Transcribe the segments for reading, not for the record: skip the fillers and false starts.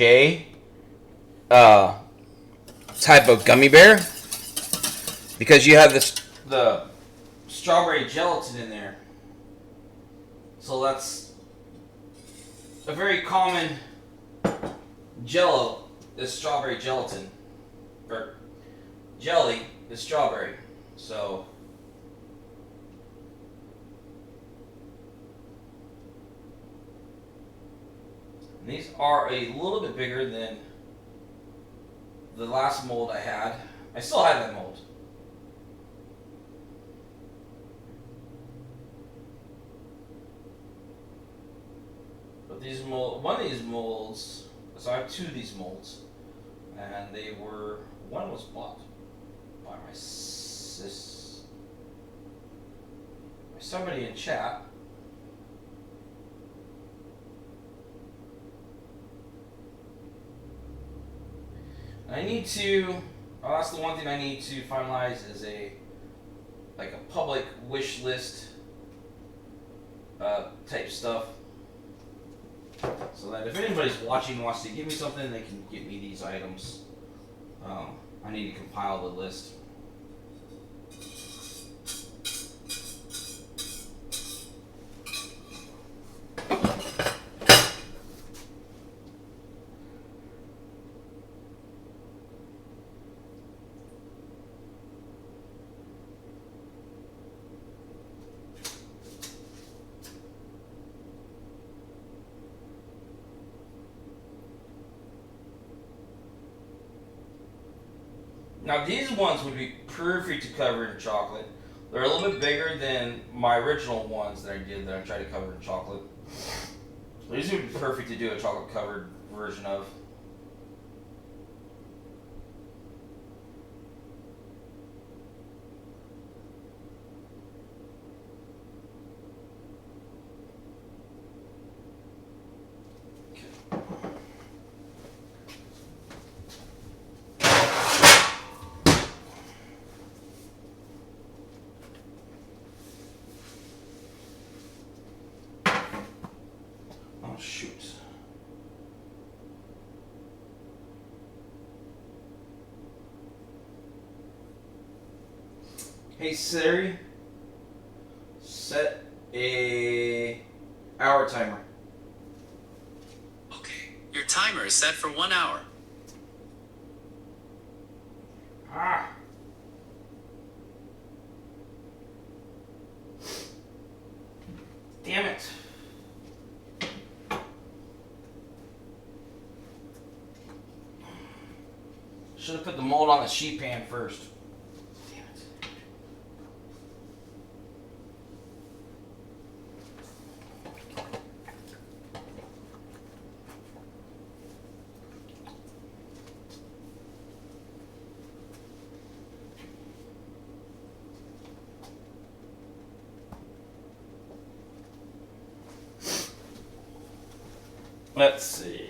J uh, type of gummy bear because you have the strawberry gelatin in there. So that's a very common jello is strawberry gelatin. Or jelly is strawberry. So these are a little bit bigger than the last mold I had. I still have that mold. But these one of these molds, so I have two of these molds, and one was bought by somebody in chat. I need to. Oh, that's the one thing I need to finalize is a public wish list type stuff, so that if anybody's watching and wants to give me something, they can get me these items. I need to compile the list. Now these ones would be perfect to cover in chocolate. They're a little bit bigger than my original ones that I tried to cover in chocolate. These would be perfect to do a chocolate covered version of. Oh shoot. Hey Siri, set a hour timer. Okay, your timer is set for 1 hour. Ah. Damn it. Should have put the mold on the sheet pan first. Damn it. Let's see.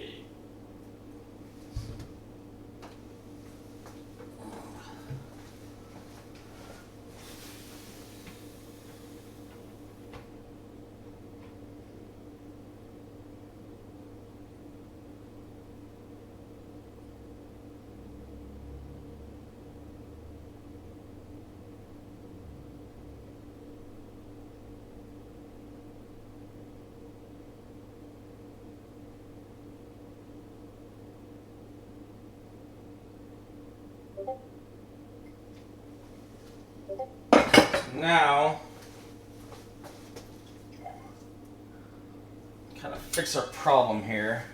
Now, kind of fix our problem here.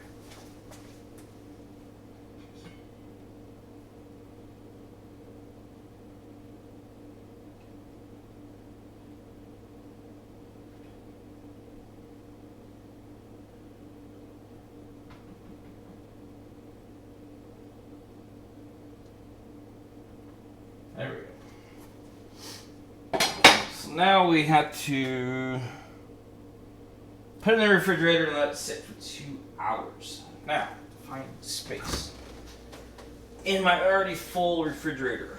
There we go. So now we have to put it in the refrigerator and let it sit for 2 hours. Now, find space in my already full refrigerator.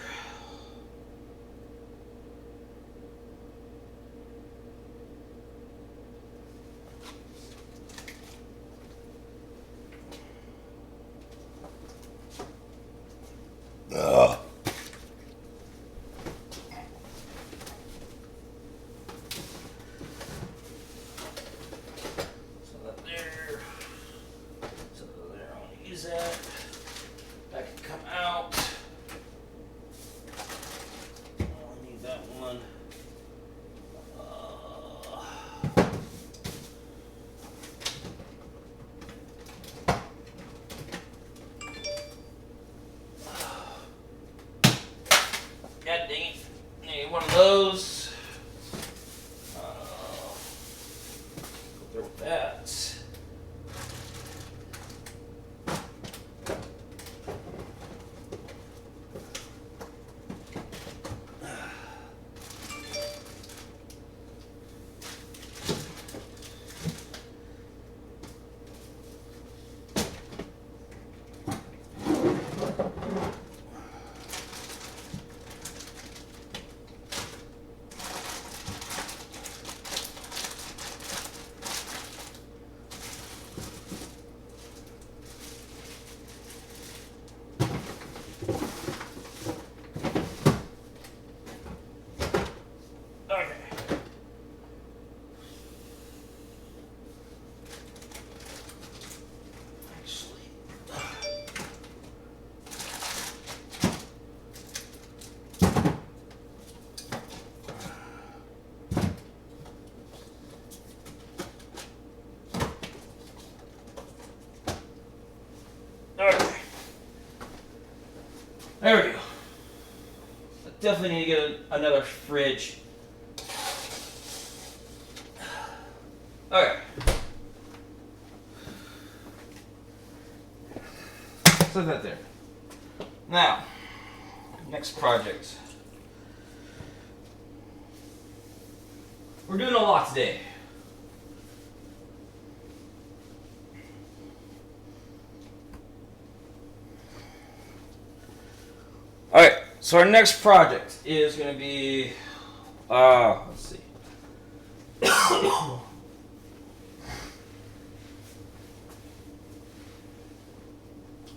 There we go. I definitely need to get another fridge. Okay. Set that there. Now, next project. We're doing a lot today. Alright, so our next project is going to be, let's see.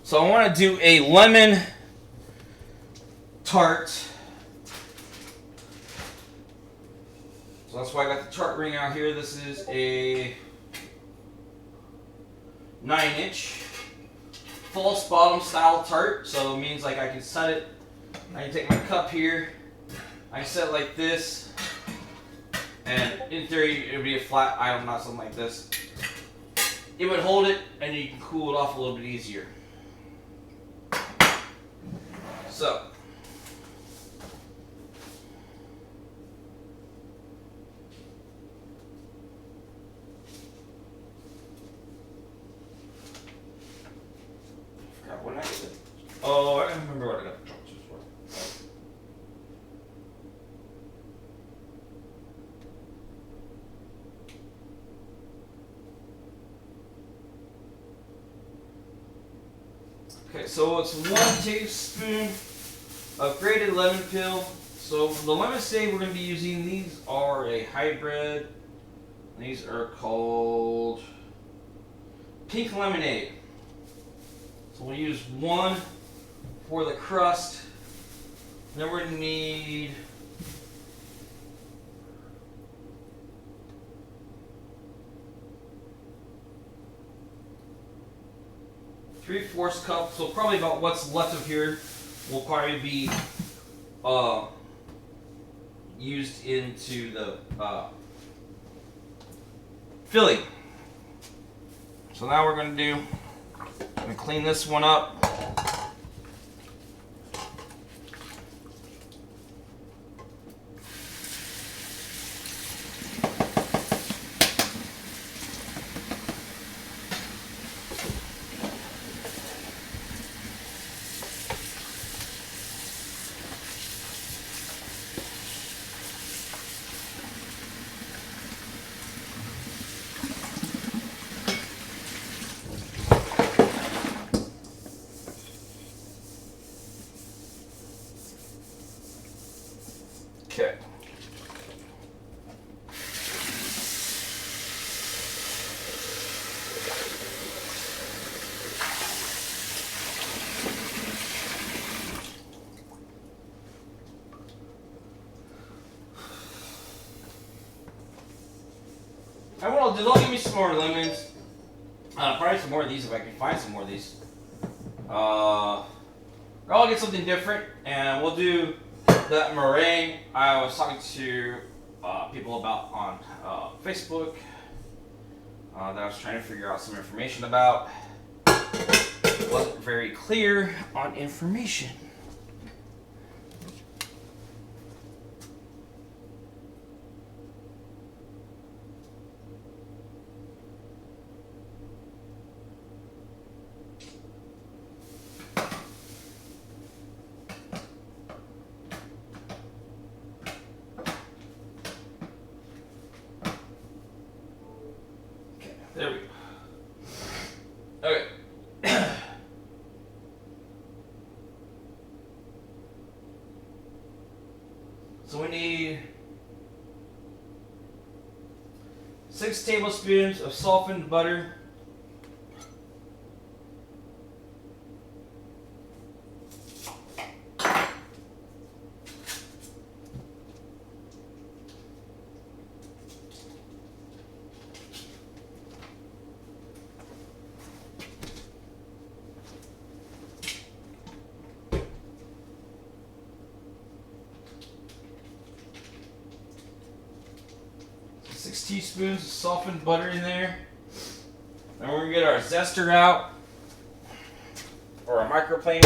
So I want to do a lemon tart. So that's why I got the tart ring out here. This is a 9-inch false bottom style tart. So it means like I can set it. I can take my cup here. I can set it like this. And in theory, it would be a flat item, not something like this. It would hold it, and you can cool it off a little bit easier. So, I forgot when I did it. Oh, I remember what I got the chocolates for. Okay, so it's 1 tablespoon of grated lemon peel. So the lemons today we're going to be using, these are a hybrid. These are called pink lemonade. So we'll use 1 for the crust. Then we're going to need three-fourths cup, so probably about what's left of here will probably be used into the filling. So now we're going to clean this one up. Okay. And what I'll do, they'll give me some more lemons. Probably some more of these if I can find some more of these. Or I'll get something different, and we'll do that meringue I was talking to people about on Facebook that I was trying to figure out some information about. Wasn't very clear on information. There we go. Okay. So we need 6 tablespoons of softened butter. Teaspoons of softened butter in there. Then we're gonna get our zester out, or a microplaner.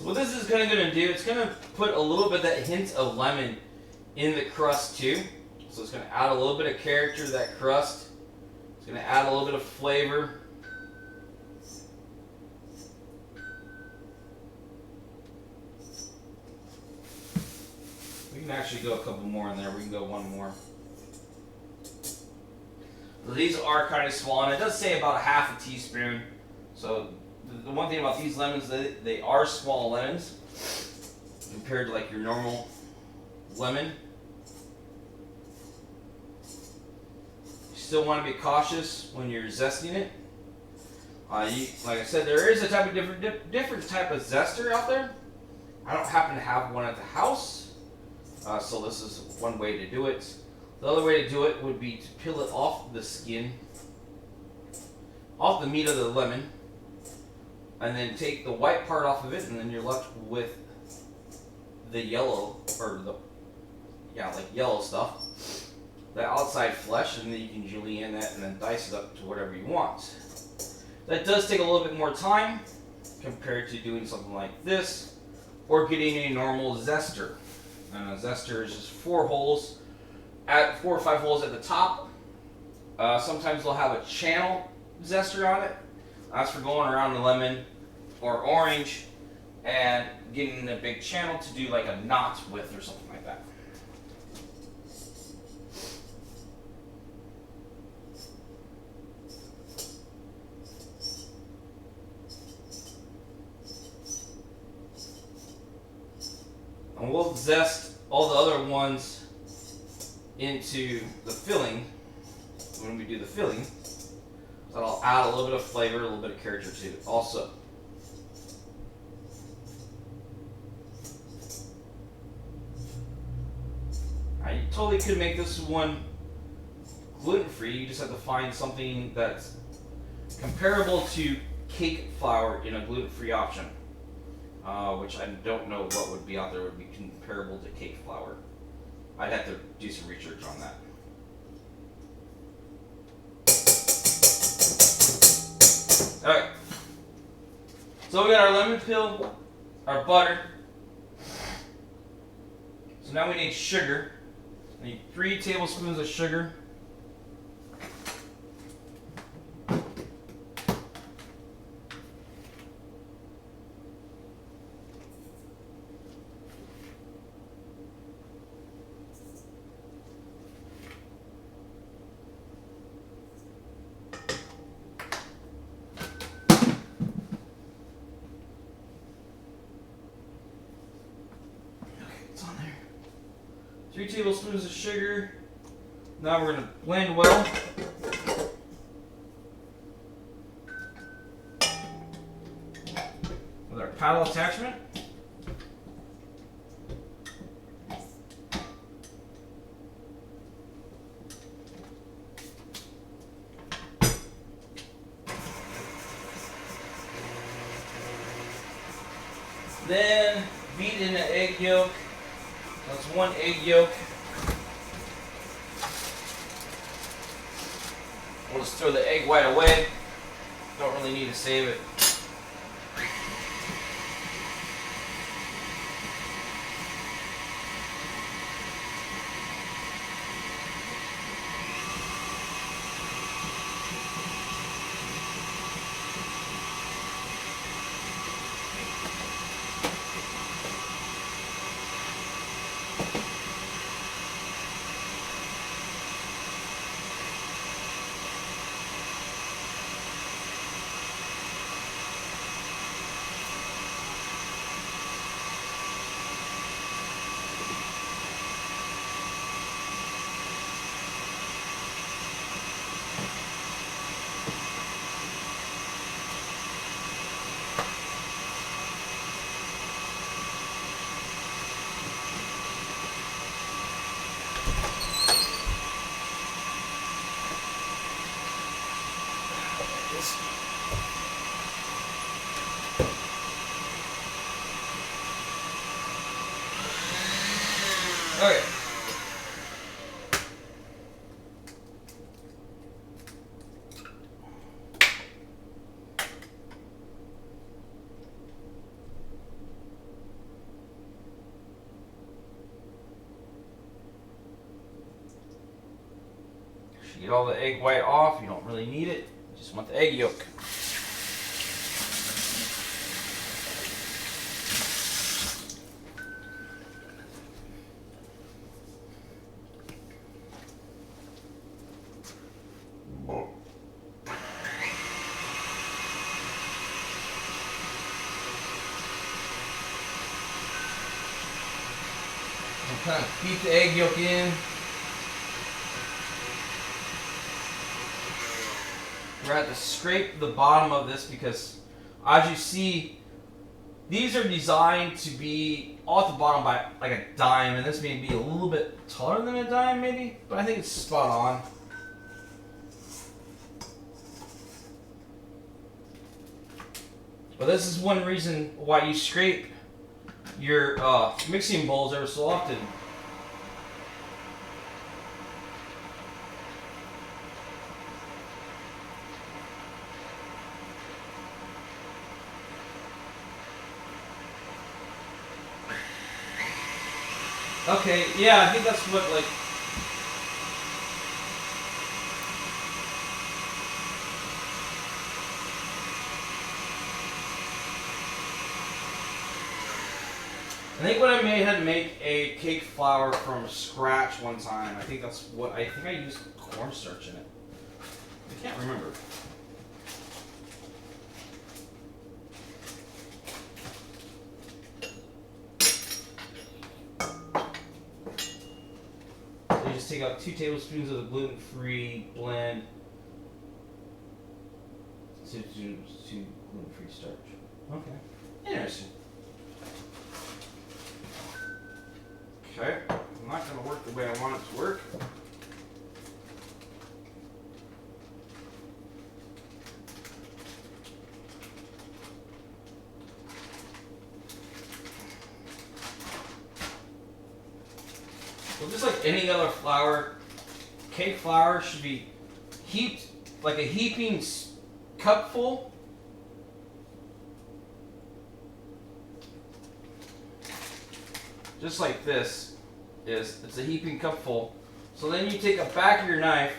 So what this is kind of going to do, it's going to put a little bit of that hint of lemon in the crust too. So it's going to add a little bit of character to that crust. It's going to add a little bit of flavor. We can actually go a couple more in there. We can go one more. So these are kind of small, and it does say about a half a teaspoon. So the one thing about these lemons, they are small lemons compared to like your normal lemon. You still want to be cautious when you're zesting it. Like I said, there is a type of different type of zester out there. I don't happen to have one at the house, so this is one way to do it. The other way to do it would be to peel it off the skin, off the meat of the lemon, and then take the white part off of it, and then you're left with the yellow, or like yellow stuff, the outside flesh, and then you can julienne that and then dice it up to whatever you want. That does take a little bit more time compared to doing something like this, or getting a normal zester. And a zester is just 4 or 5 holes at the top. Sometimes they'll have a channel zester on it. That's for going around the lemon or orange and getting a big channel to do like a knot with or something like that. And we'll zest all the other ones into the filling when we do the filling. So that'll add a little bit of flavor, a little bit of character to it also. Now, you totally could make this one gluten-free. You just have to find something that's comparable to cake flour in a gluten-free option. Which I don't know what would be out there would be comparable to cake flour. I'd have to do some research on that. Alright. So we got our lemon peel, our butter. So now we need sugar. We need 3 tablespoons of sugar. It's on there. 3 tablespoons of sugar. Now we're going to blend well. With our paddle attachment. Then beat in the egg yolk. That's 1 egg yolk. We'll just throw the egg white away. Don't really need to save it. Okay. Get all the egg white off. You don't really need it. You just want the egg yolk. And kind of beat the egg yolk in. We're going to have to scrape the bottom of this because, as you see, these are designed to be off the bottom by like a dime, and this may be a little bit taller than a dime, maybe, but I think it's spot on. But this is one reason why you scrape your mixing bowls ever so often. Okay, yeah, I think that's what, like... I think what I made had to make a cake flour from scratch one time. I think that's what... I think I used cornstarch in it. I can't remember. So you just take out 2 tablespoons of the gluten-free blend to gluten-free starch. Okay. Interesting. Okay. I'm not going to work the way I want it to work. Well, just like any other flour, cake flour should be heaped like a heaping cupful. Just like this is, it's a heaping cupful. So then you take the back of your knife,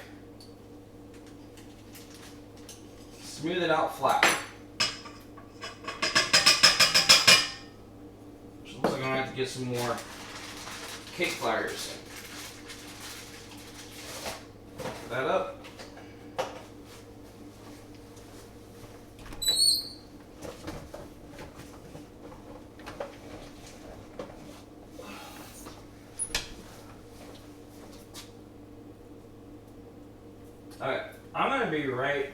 smooth it out flat. Which looks like I'm gonna have to get some more cake flours. Put that up. Alright, I'm gonna be right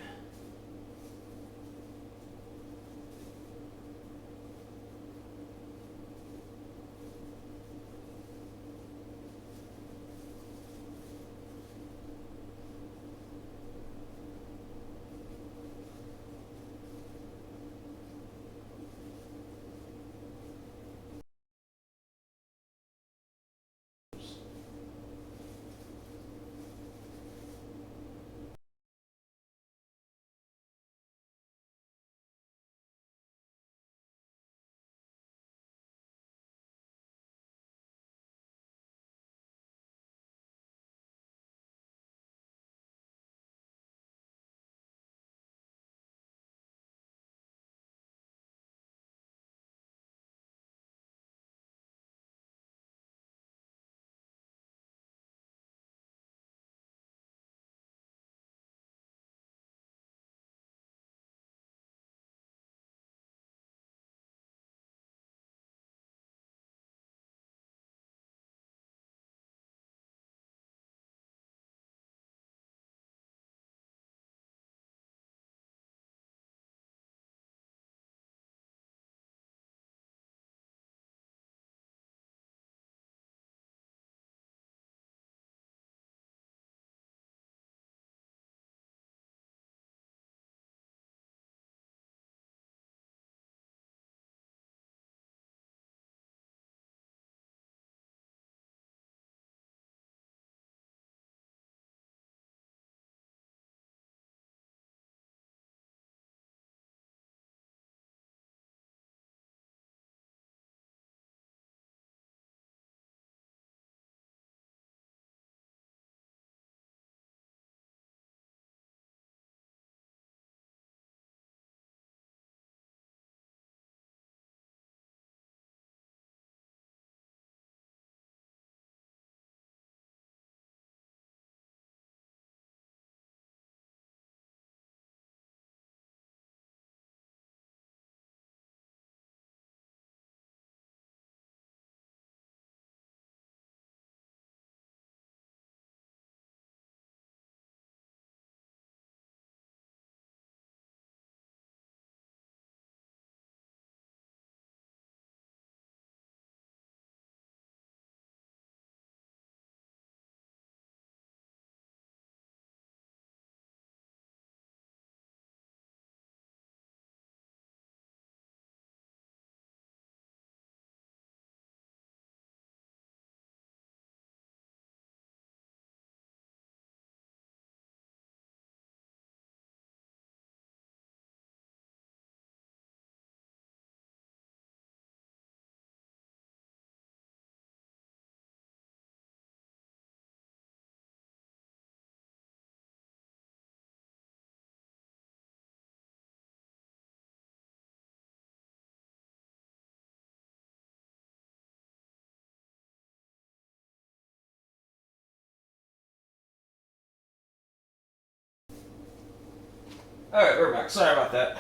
Alright, we're back. Sorry about that.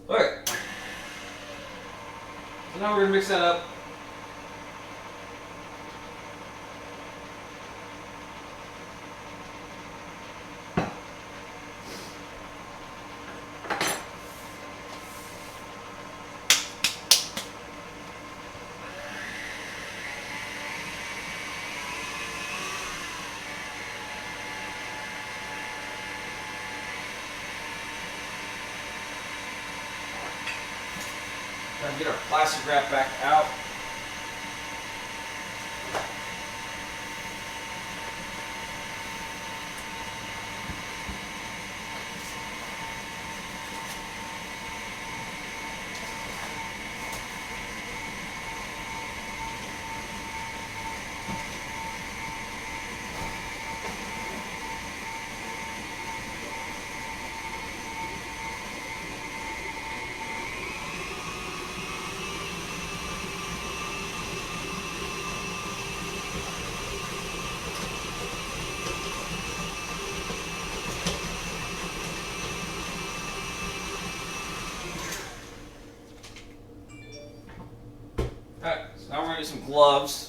Alright. So now we're going to mix that up. Try to get our plastic wrap back out. Alright, so now we're going to do some gloves.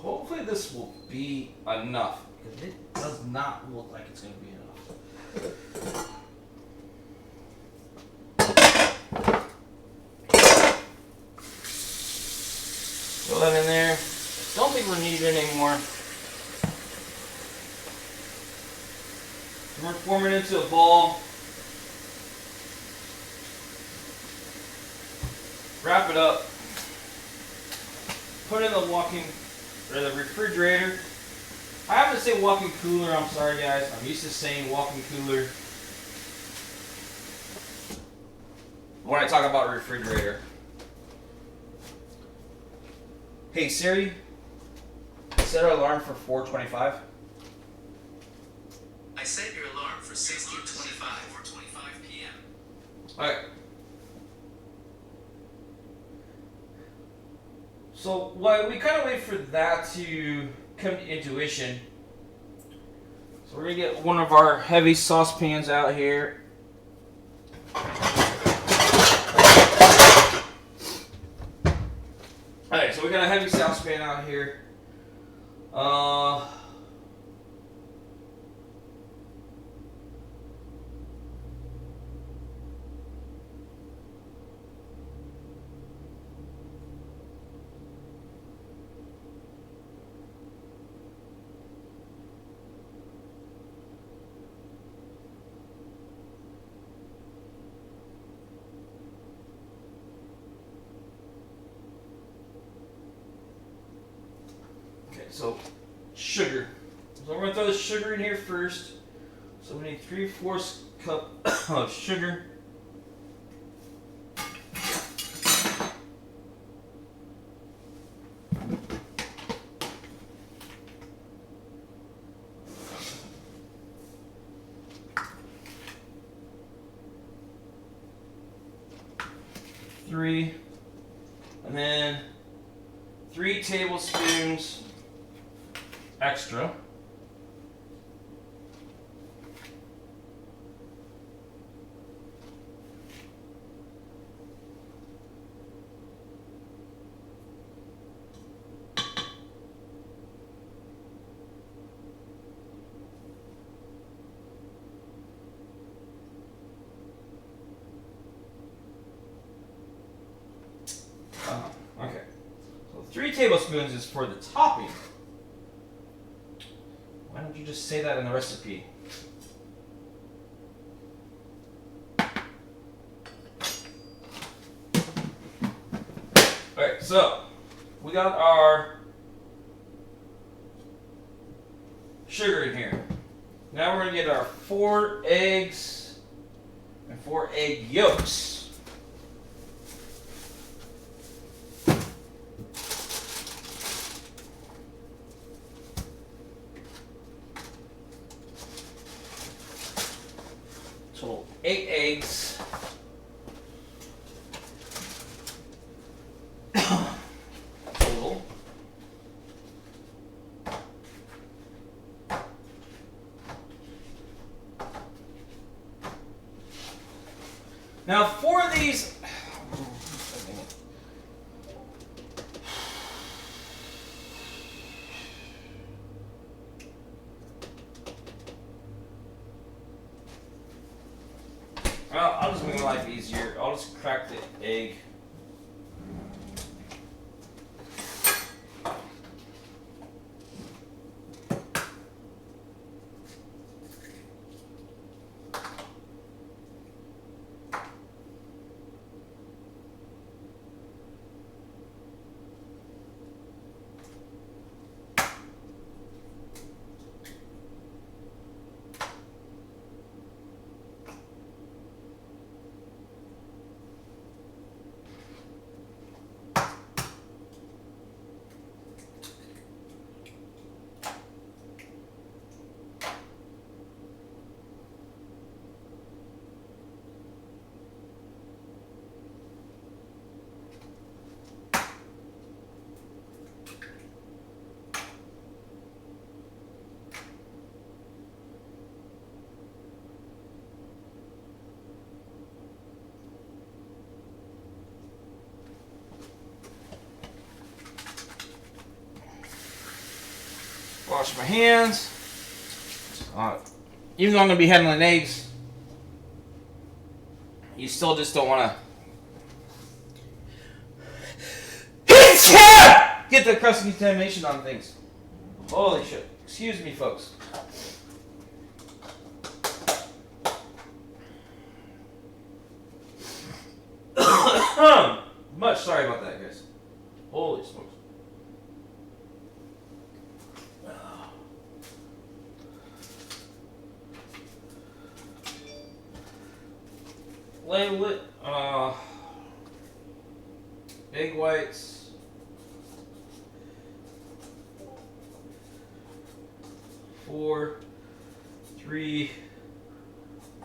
Hopefully this will be enough, because it does not look like it's going to be enough. Throw that in there. Don't think we're needing it anymore. We're going to form it into a ball. Wrap it up. Put it in the refrigerator. I have to say walk-in cooler. I'm sorry, guys. I'm used to saying walk-in cooler when I talk about refrigerator. Hey Siri, set our alarm for 4:25. I set your alarm for 16:25. 4:25 p.m. All right. So while we kind of wait for that to come to intuition, so we're gonna get one of our heavy saucepans out here. Alright, so we got a heavy saucepan out here. So, sugar. So we're going to throw the sugar in here first. So we need 3/4 cup of sugar. Three. And then 3 tablespoons extra. tablespoons is for the topping. Why don't you just say that in the recipe? Alright, so we got our sugar in here. Now we're going to get our 4 eggs and 4 egg yolks. Total 8 eggs. Total. Now for these, well, I'll just make my life easier. I'll just crack the egg. Wash my hands. Even though I'm going to be handling eggs, you still just don't want to get the cross contamination on things. Holy shit. Excuse me, folks. Much sorry about that, guys. Holy smokes. Label it, egg whites, 4, 3,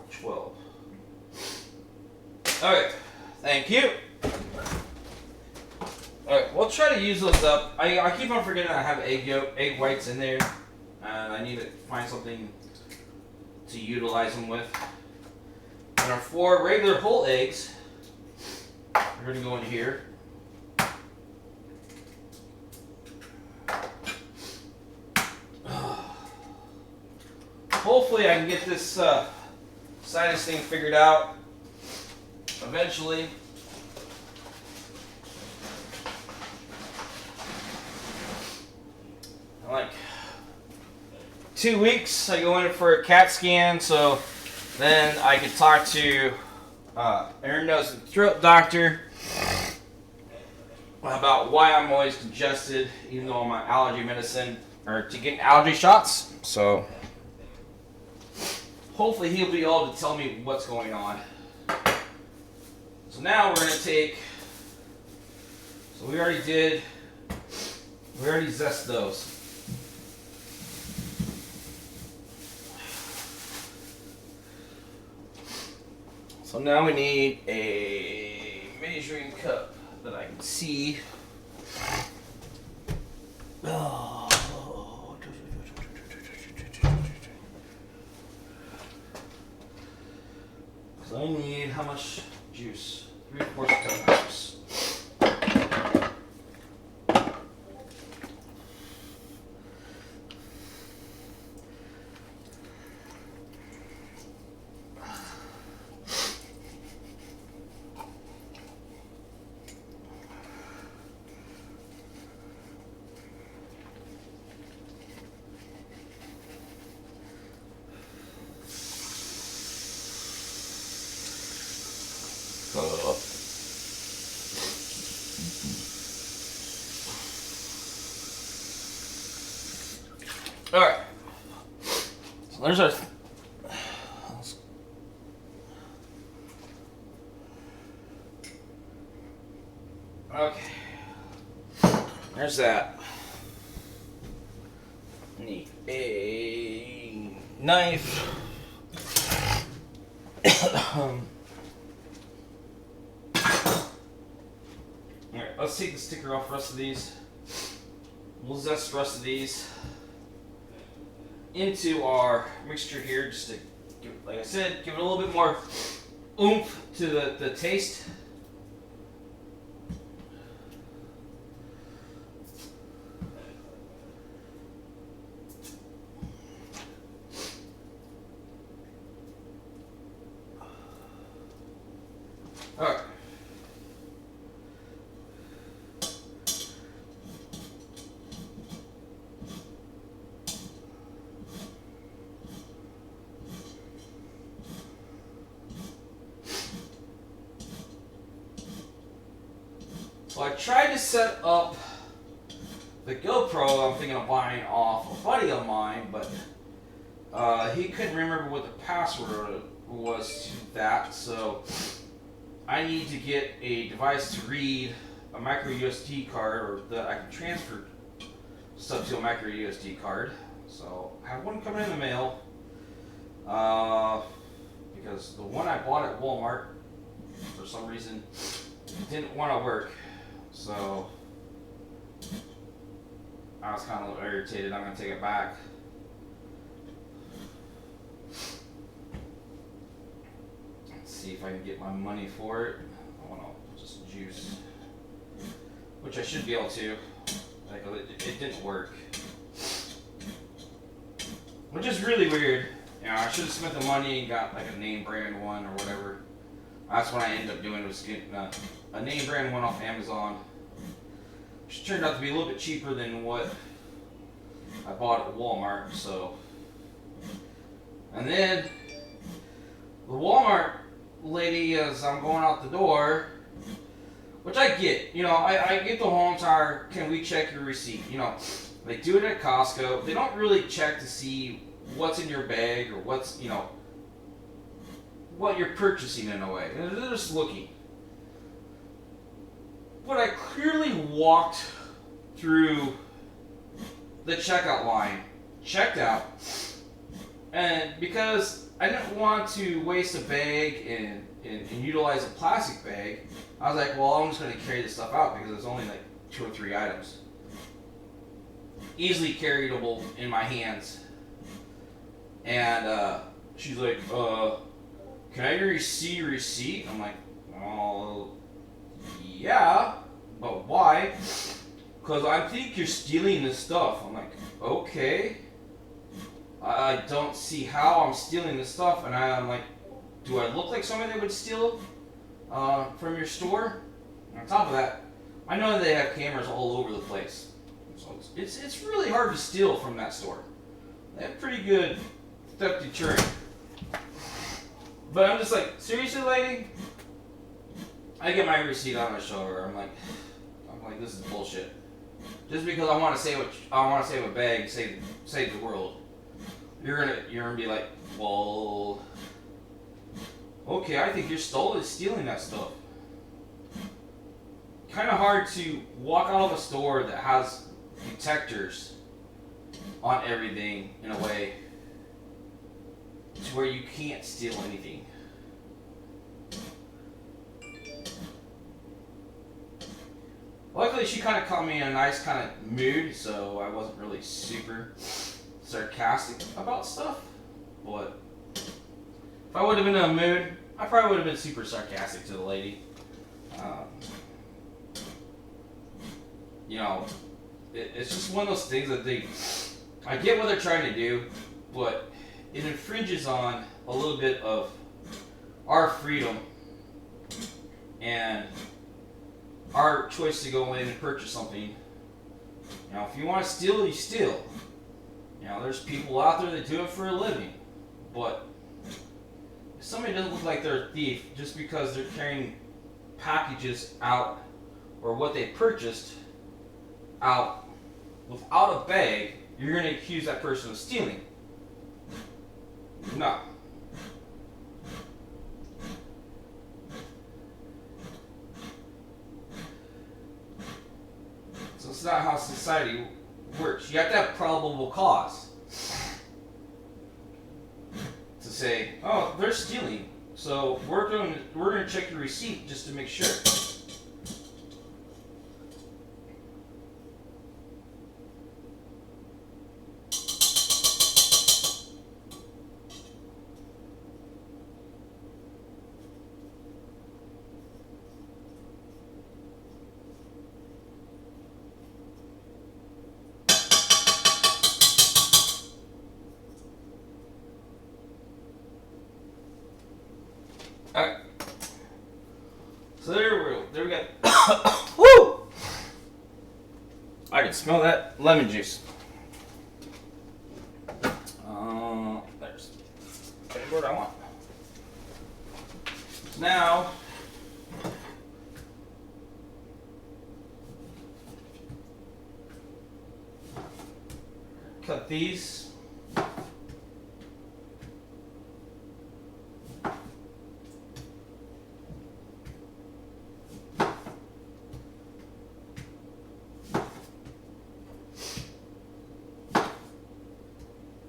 12. Alright, thank you. Alright, we'll try to use those up. I keep on forgetting I have egg whites in there, and I need to find something to utilize them with. And our 4 regular whole eggs are going to go in here. Hopefully I can get this sinus thing figured out eventually. In like 2 weeks I go in for a CAT scan, so then I could talk to ear, nose, and throat doctor about why I'm always congested, even though I'm on allergy medicine, or to get allergy shots. So hopefully he'll be able to tell me what's going on. So now we're going to take, so we already zested those. So now we need a measuring cup that I can see. Oh. So I need how much juice? 3/4 cup of juice. All right. So there's our. Okay. There's that. Need a knife. Alright, let's take the sticker off the rest of these. We'll zest the rest of these into our mixture here, just to give, like I said, give it a little bit more oomph to the taste. Alright. So I tried to set up the GoPro I'm thinking of buying off a buddy of mine, but he couldn't remember what the password was to that, so I need to get a device to read a micro USB card, or that I can transfer stuff to a micro USB card. So I have one coming in the mail, because the one I bought at Walmart, for some reason, didn't want to work. So I was kind of a little irritated. I'm going to take it back. Let's see if I can get my money for it. I want to just juice, which I should be able to. Like, it didn't work, which is really weird. You know, I should have spent the money and got like a name brand one or whatever. That's what I ended up doing, was getting a name brand one off Amazon, which turned out to be a little bit cheaper than what I bought at Walmart. So, and then the Walmart lady, as I'm going out the door, which I get, you know, I get the whole entire, can we check your receipt? You know, they do it at Costco. They don't really check to see what's in your bag or what's, you know, what you're purchasing in a way. They're just looking. But I clearly walked through the checkout line, checked out, and because I didn't want to waste a bag and utilize a plastic bag, I was like, well, I'm just going to carry this stuff out because it's only like 2 or 3 items. Easily carryable in my hands. And she's like, can I see your receipt? I'm like, well, yeah, but why? Because I think you're stealing this stuff. I'm like, okay. I don't see how I'm stealing this stuff. And I'm like, do I look like somebody that would steal from your store? And on top of that, I know that they have cameras all over the place. So it's really hard to steal from that store. They have pretty good theft deterrent. But I'm just like, seriously, lady? I get my receipt on my shoulder. I'm like, this is bullshit. Just because I want to save a bag, save the world. You're gonna be like, well, okay, I think you're stealing that stuff. Kind of hard to walk out of a store that has detectors on everything in a way to where you can't steal anything. Luckily, she kind of caught me in a nice kind of mood, so I wasn't really super sarcastic about stuff. But if I would have been in a mood, I probably would have been super sarcastic to the lady. You know, it's just one of those things that I get what they're trying to do, but it infringes on a little bit of our freedom and our choice to go in and purchase something. You know, if you want to steal, you steal. You know, there's people out there that do it for a living. But if somebody doesn't look like they're a thief just because they're carrying packages out or what they purchased out without a bag, you're going to accuse that person of stealing. No. So it's not how society works. You have to have probable cause to say, oh, they're stealing, so we're going to check your receipt just to make sure. Alright. So there we got. Woo! I can smell that lemon juice. There's the word I want. Now, cut these.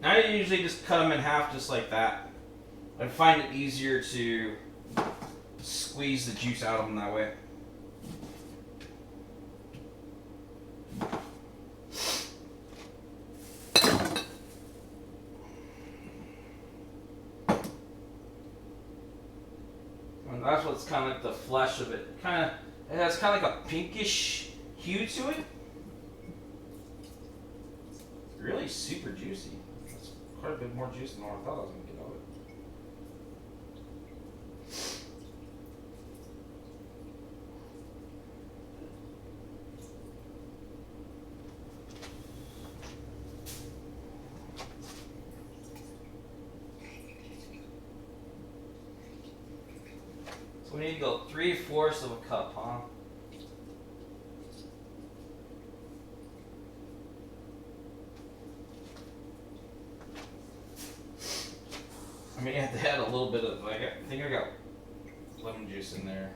I usually just cut them in half just like that. I find it easier to squeeze the juice out of them that way. And that's what's kind of like the flesh of it. It has kind of like a pinkish hue to it. Really super juicy. That's quite a bit more juice than what I thought I was going to get out of it. So we need to go 3/4 of a cup, huh? I mean, you have to add a little bit of, I think I got lemon juice in there.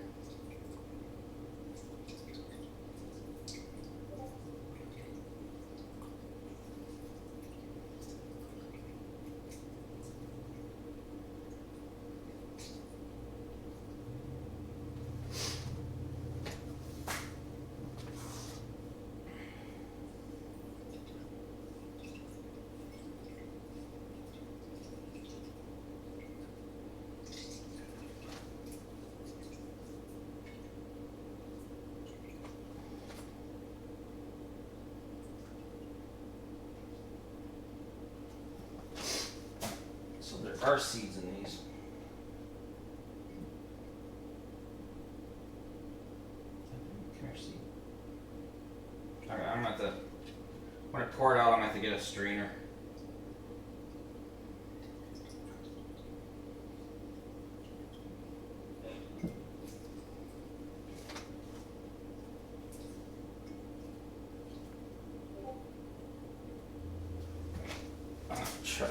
So there are seeds in these. Come here, seed. Okay, I'm gonna have to, when I pour it out, I'm gonna have to get a strainer. Try.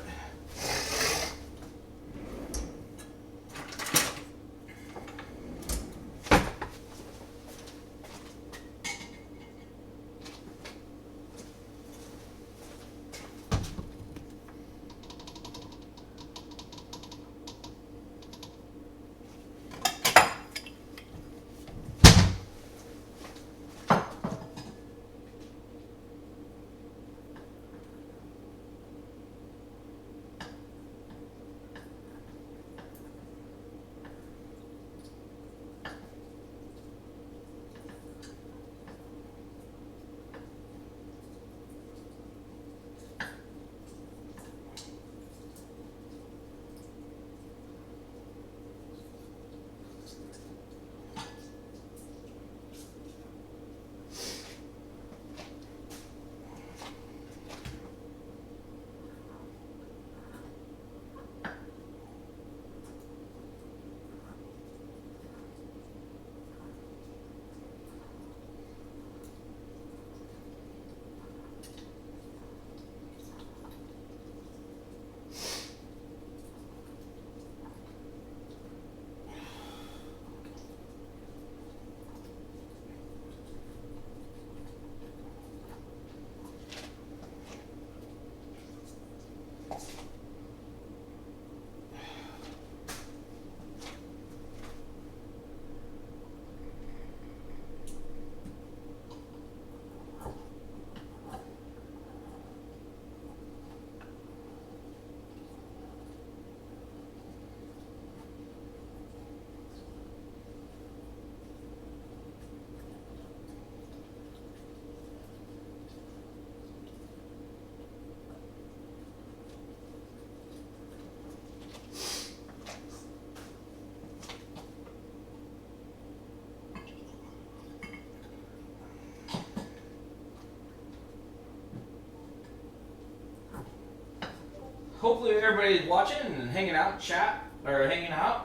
hopefully everybody's watching and hanging out,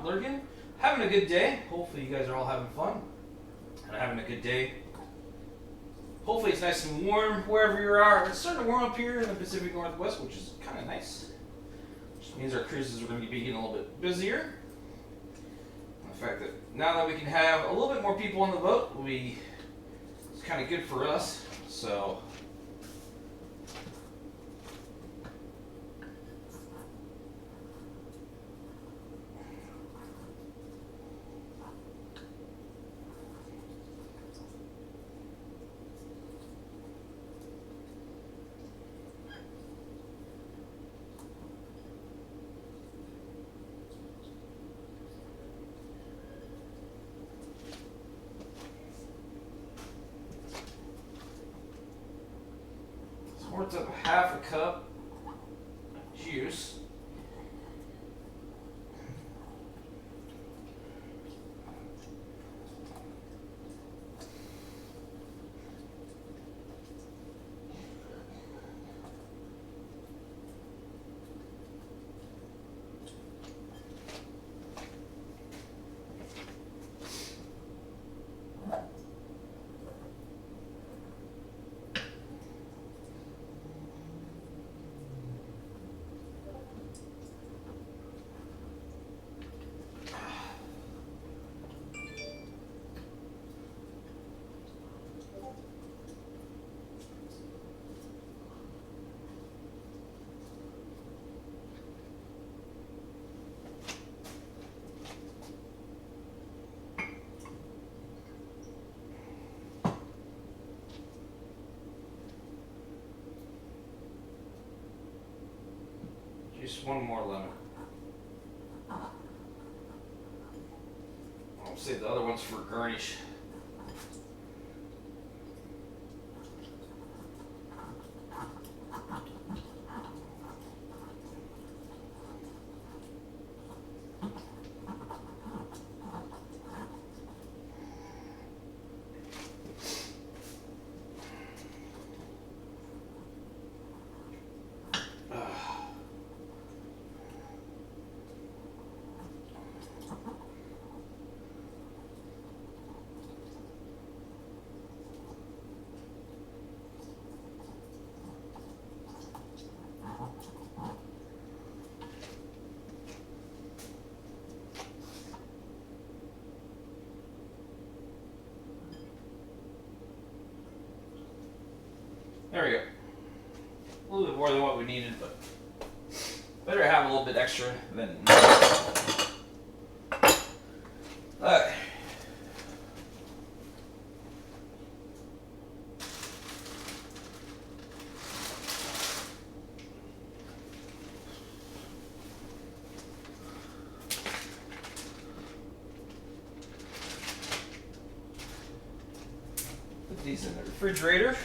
lurking, having a good day. Hopefully you guys are all having fun and having a good day. Hopefully it's nice and warm wherever you are. It's starting to warm up here in the Pacific Northwest, which is kind of nice. Which means our cruises are going to be getting a little bit busier. The fact that now that we can have a little bit more people on the boat, it's kind of good for us. So. Worth up half a cup of juice. Just one more lemon. I'll save the other ones for garnish. There we go. A little bit more than what we needed, but better have a little bit extra than. Alright. Put these in the refrigerator.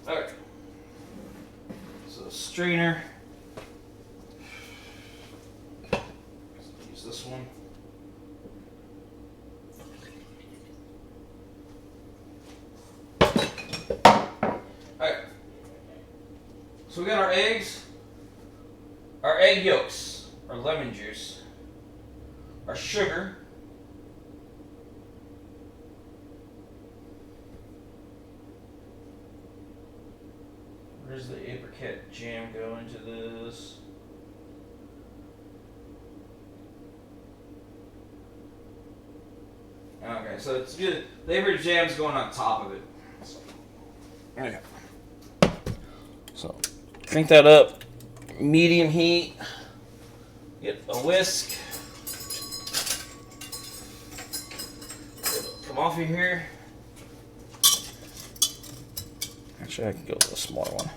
Alright, so strainer, use this one. Alright, so we got our eggs, our egg yolks, our lemon juice, our sugar, where's the apricot jam go into this? Okay, so it's good. The apricot jam's going on top of it. Okay. So crank that up, medium heat. Get a whisk. It'll come off of here. Actually, I can go with a smaller one.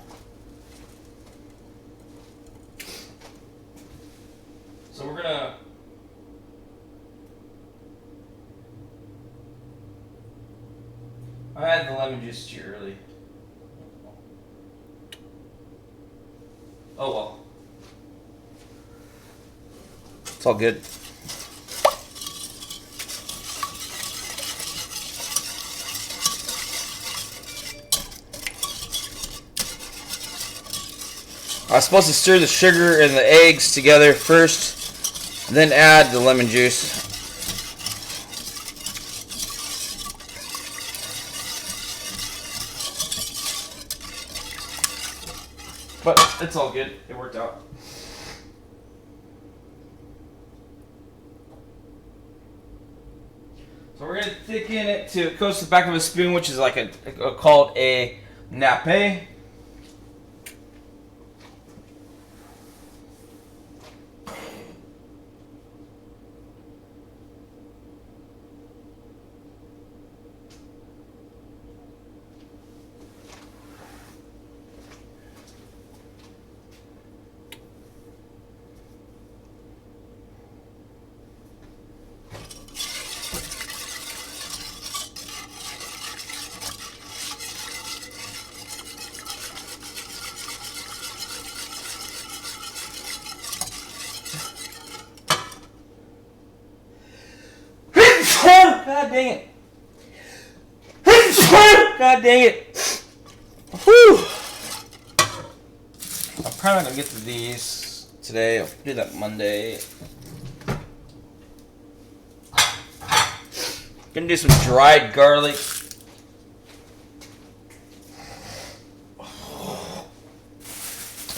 So we're gonna I had the lemon juice too early. Oh well. It's all good. I was supposed to stir the sugar and the eggs together first, then add the lemon juice. But it's all good. It worked out. So we're going to thicken it to close to the back of a spoon, which is like called a nappe. God dang it. God dang it. Whew. I'm probably not going to get to these today. I'll do that Monday. Gonna do some dried garlic.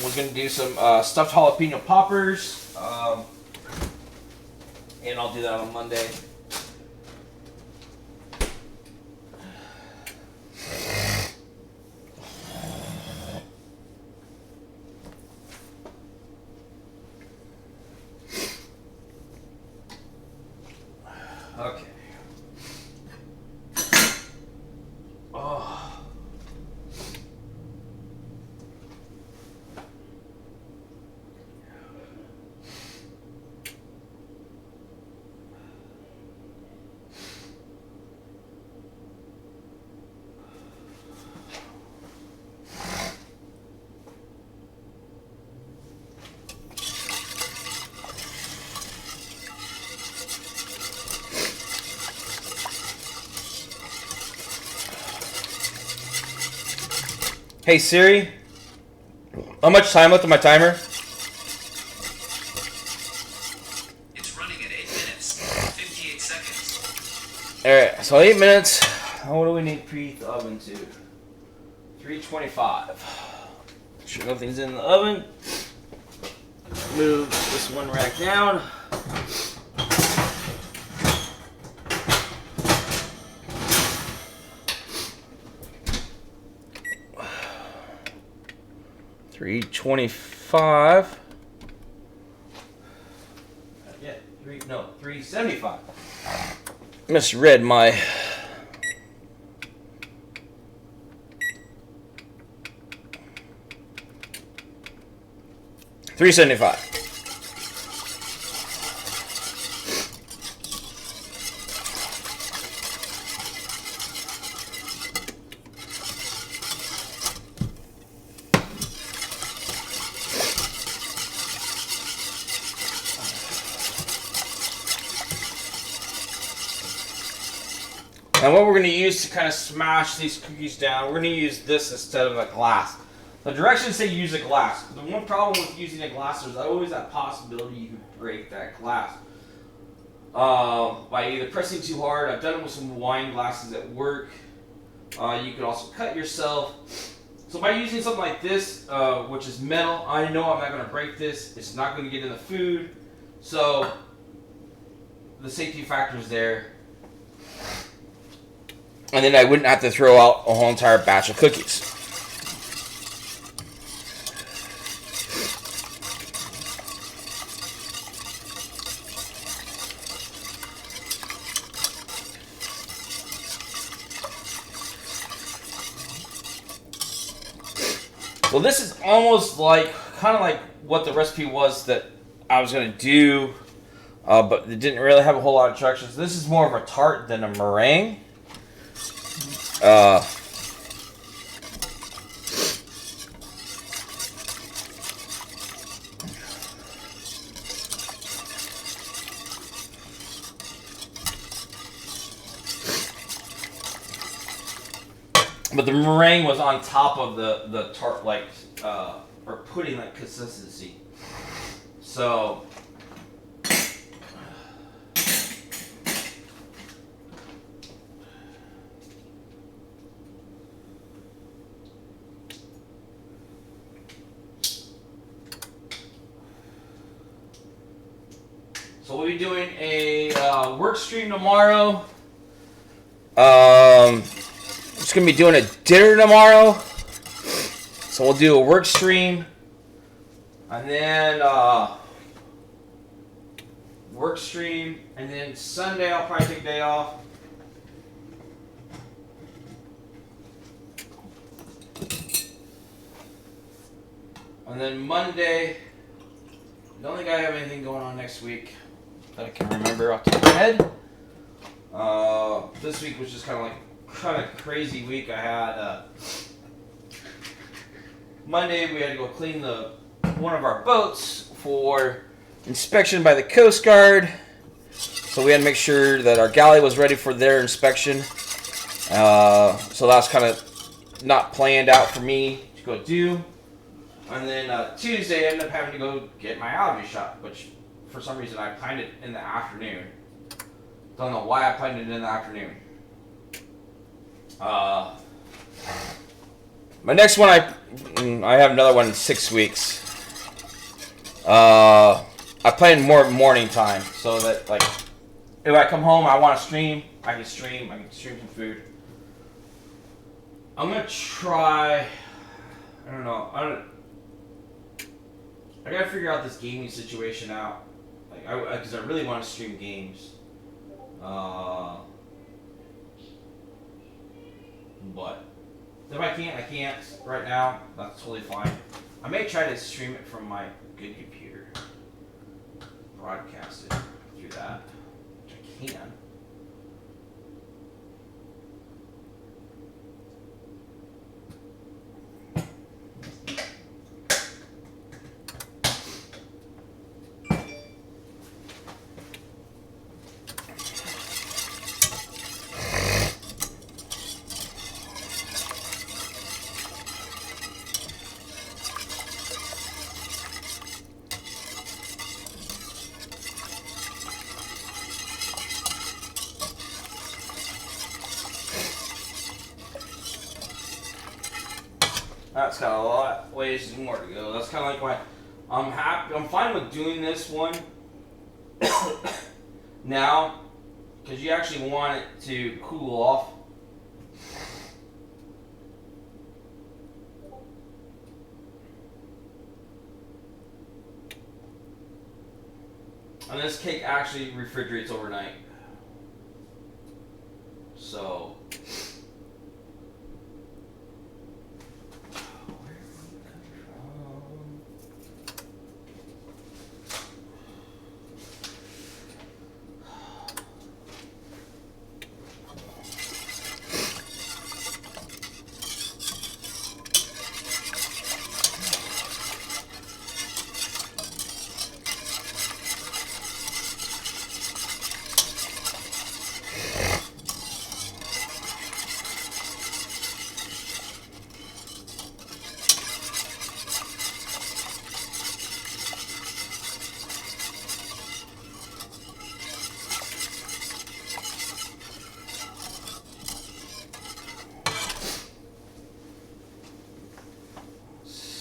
We're gonna do some stuffed jalapeno poppers. And I'll do that on Monday. Okay. Oh. Hey Siri, how much time left on my timer? It's running at 8 minutes, 58 seconds. Alright, so 8 minutes. What do we need to preheat the oven to? 325. Sure nothing's in the oven. Move this one rack down. $325. Yeah, 375. Misread my. $375. And what we're going to use to kind of smash these cookies down, we're going to use this instead of a glass. The directions say use a glass. The one problem with using a glass, there's always that possibility you could break that glass. By either pressing too hard. I've done it with some wine glasses at work. You could also cut yourself. So by using something like this, which is metal, I know I'm not going to break this. It's not going to get in the food. So the safety factor is there. And then I wouldn't have to throw out a whole entire batch of cookies. Well, this is almost like, kind of like what the recipe was that I was going to do, but it didn't really have a whole lot of instructions. This is more of a tart than a meringue. But the meringue was on top of the tart, like, or pudding like consistency. So, we'll be doing a work stream tomorrow. Just gonna be doing a dinner tomorrow. So we'll do a work stream, and then work stream, and then Sunday I'll probably take a day off. And then Monday, I don't think I have anything going on next week that I can remember off the top of my head. This week was just kind of crazy week. I had Monday we had to go clean one of our boats for inspection by the Coast Guard. So we had to make sure that our galley was ready for their inspection. So that was kind of not planned out for me to go do. And then Tuesday I ended up having to go get my allergy shot, which for some reason I planned it in the afternoon. Don't know why I planned it in the afternoon. My next one, I have another one in 6 weeks. I plan more morning time so that, like, if I come home, I want to stream, I can stream some food. I'm gonna try. I don't know. I gotta figure out this gaming situation out, like, because I really want to stream games. But if I can't, I can't right now. That's totally fine. I may try to stream it from my good computer, broadcast it through that, which I can. That's got a lot of ways more to go. That's kind of like why I'm happy. I'm fine with doing this one now, because you actually want it to cool off. And this cake actually refrigerates overnight. So.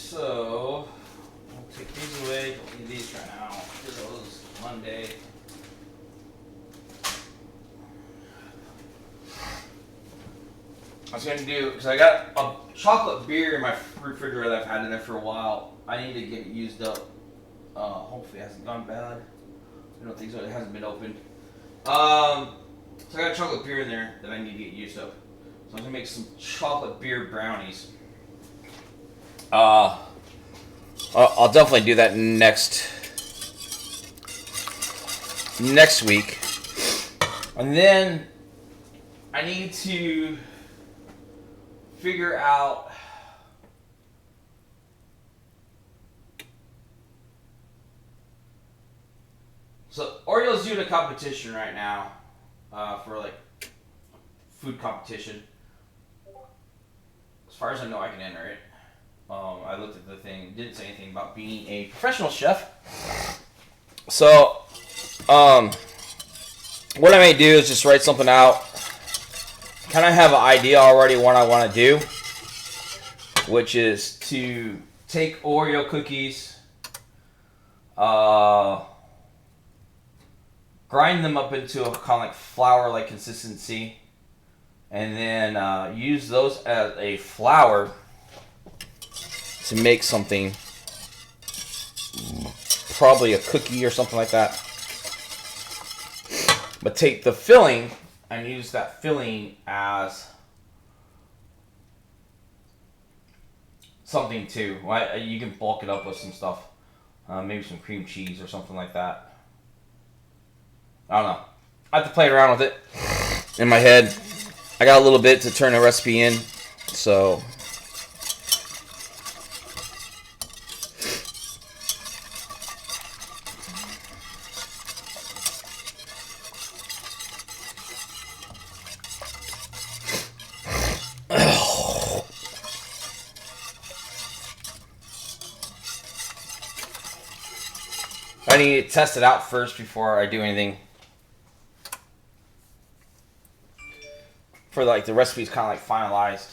So, I'll take these away, don't need these right now, because it was Monday. I was going to do, because I got a chocolate beer in my refrigerator that I've had in there for a while. I need to get it used up. Hopefully it hasn't gone bad. I don't think so, it hasn't been opened. So I got chocolate beer in there that I need to get used up. So I'm going to make some chocolate beer brownies. I'll definitely do that next week. And then I need to figure out so Oreo's doing a competition right now for like food competition. As far as I know, I can enter it. I looked at the thing, didn't say anything about being a professional chef. So, what I may do is just write something out. Kind of have an idea already what I want to do, which is to take Oreo cookies, grind them up into a kind of like flour-like consistency, and then use those as a flour to make something, probably a cookie or something like that. But take the filling and use that filling as something too. You can bulk it up with some stuff, maybe some cream cheese or something like that. I don't know. I have to play around with it in my head. I got a little bit to turn the recipe in, so I need to test it out first before I do anything. For like the recipe's kind of like finalized.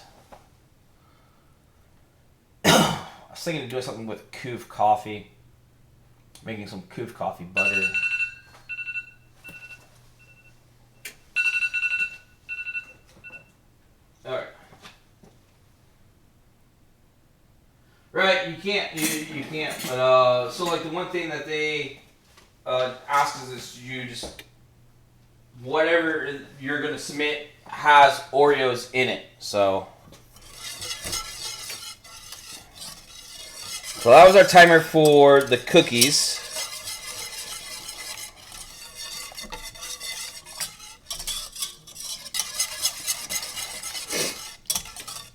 I was thinking of doing something with Koof coffee, making some Koof coffee butter. All right. Right, you can't. But so like the one thing that they ask is you just whatever you're gonna submit has Oreos in it. So that was our timer for the cookies.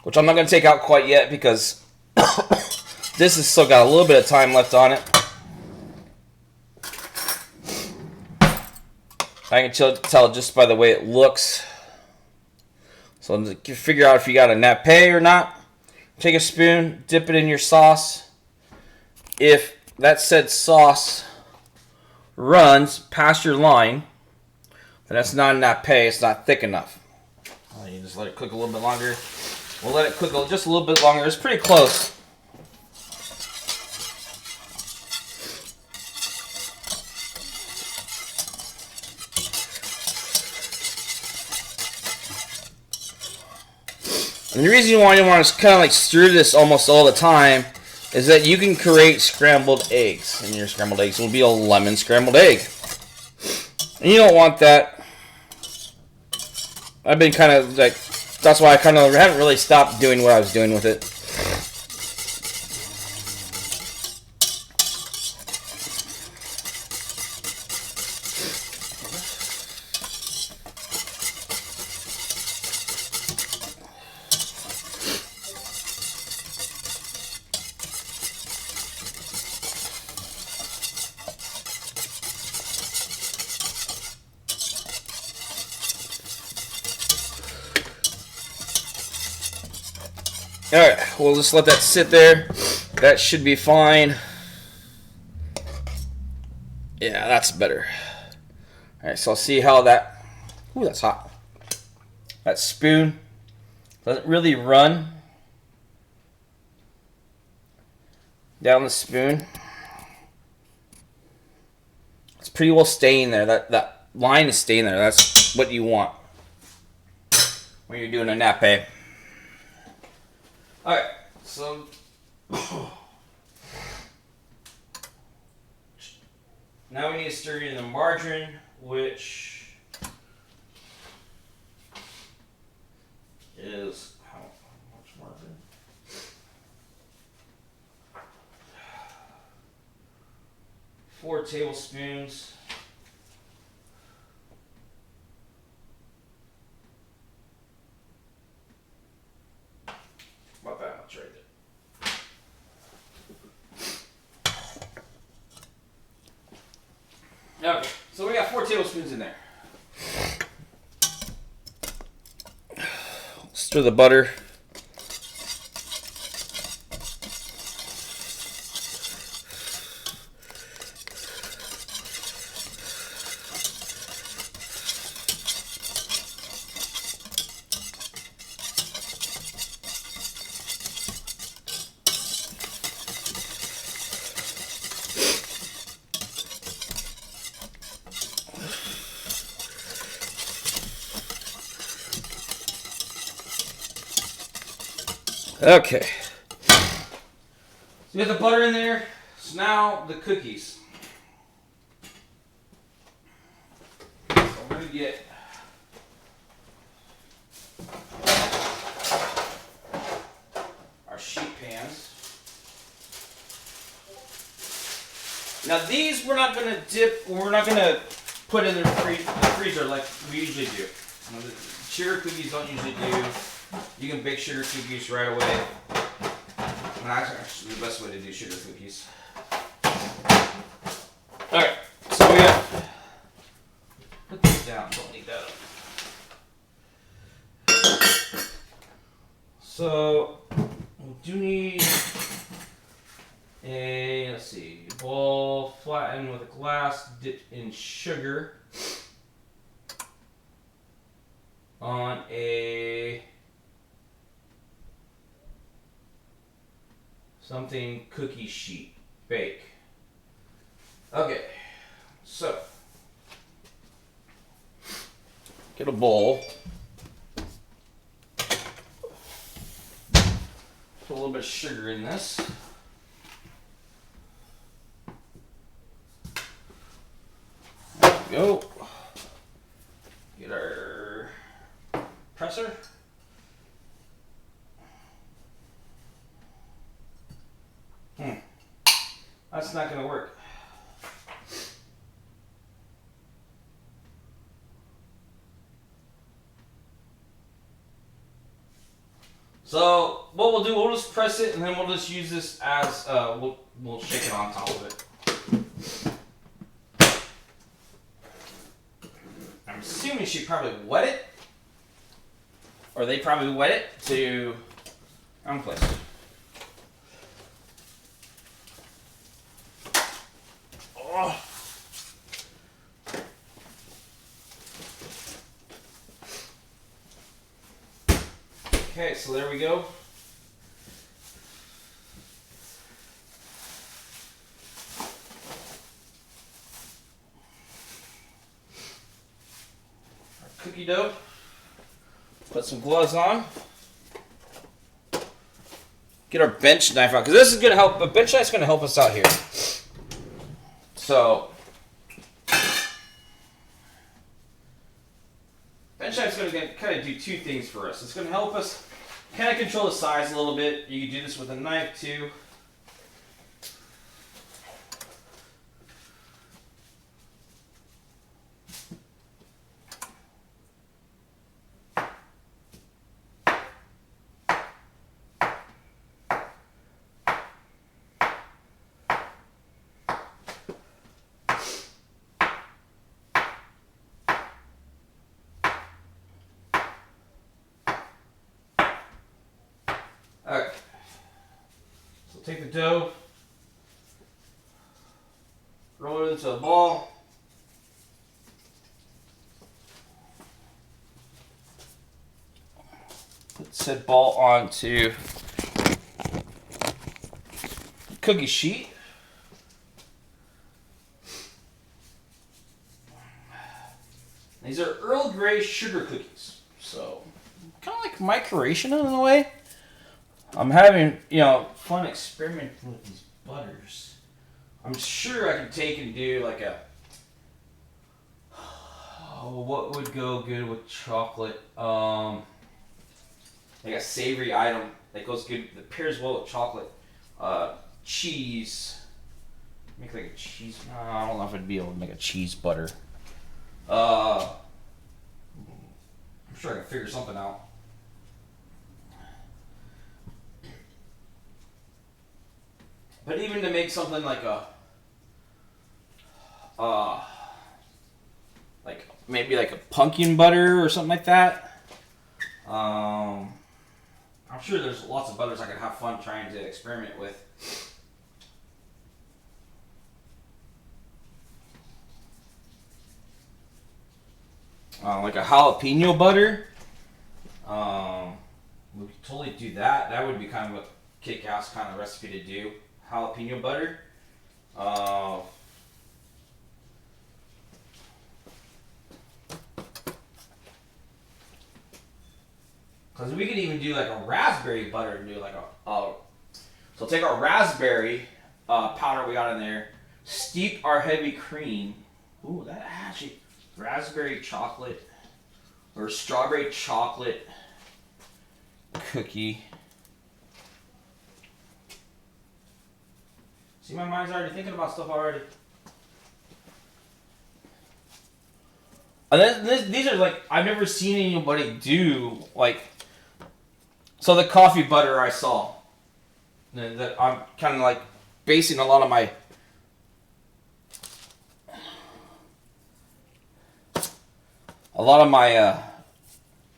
Which I'm not going to take out quite yet because this has still got a little bit of time left on it. I can tell just by the way it looks. So you can figure out if you got a nappe or not. Take a spoon, dip it in your sauce. If that said sauce runs past your line, then that's not a nappe, it's not thick enough. You just let it cook a little bit longer. We'll let it cook just a little bit longer. It's pretty close. And the reason why you want to kind of like stir this almost all the time is that you can create scrambled eggs. And your scrambled eggs will be a lemon scrambled egg. And you don't want that. I've been kind of like, that's why I kind of haven't really stopped doing what I was doing with it. Alright, we'll just let that sit there. That should be fine. Yeah, that's better. Alright, so I'll see how that... Ooh, that's hot. That spoon doesn't really run down the spoon. It's pretty well staying there. That line is staying there. That's what you want when you're doing a nappe. Alright, so now we need to stir in the margarine, which is how much margarine? 4 tablespoons. About that much right there. Okay, so we got 4 tablespoons in there. Stir the butter. Okay. So we have the butter in there. So now the cookies. So we're going to get our sheet pans. Now these we're not going to dip, we're not going to put in the freezer like we usually do. The sugar cookies don't usually do. You can bake sugar cookies right away. And that's actually the best way to do sugar cookies. Alright, so we have put these down, don't need that up. So we do need a, let's see, bowl flattened with a glass dipped in sugar on a something cookie sheet. Bake. Okay, so get a bowl. Put a little bit of sugar in this. There we go. Get our presser. That's not going to work. So what we'll do, we'll just press it and then we'll just use this as, we'll shake it on top of it. I'm assuming she probably wet it. Or they probably wet it to place. Oh. Okay, so there we go. Our cookie dough. Put some gloves on. Get our bench knife out, because this is going to help. A bench knife is going to help us out here. So, bench knife is going to kind of do 2 things for us. It's going to help us kind of control the size a little bit. You can do this with a knife too. Alright, so take the dough, roll it into a ball, put said ball onto the cookie sheet. These are Earl Grey sugar cookies, so kind of like micronation in a way. I'm having, fun experimenting with these butters. I'm sure I could take and do like what would go good with chocolate? Like a savory item that goes good, that pairs well with chocolate. Cheese. Make like a cheese. I don't know if I'd be able to make a cheese butter. I'm sure I can figure something out. But even to make something like like maybe like a pumpkin butter or something like that. I'm sure there's lots of butters I could have fun trying to experiment with. Like a jalapeno butter. We could totally do that. That would be kind of a kick-ass kind of recipe to do. Jalapeno butter. Because we could even do like a raspberry butter and do like so take our raspberry powder we got in there, steep our heavy cream. Ooh, that actually raspberry chocolate or strawberry chocolate cookie. See, my mind's already thinking about stuff already. And then these are like, I've never seen anybody do like, so the coffee butter I saw, that I'm kind of like basing a lot of my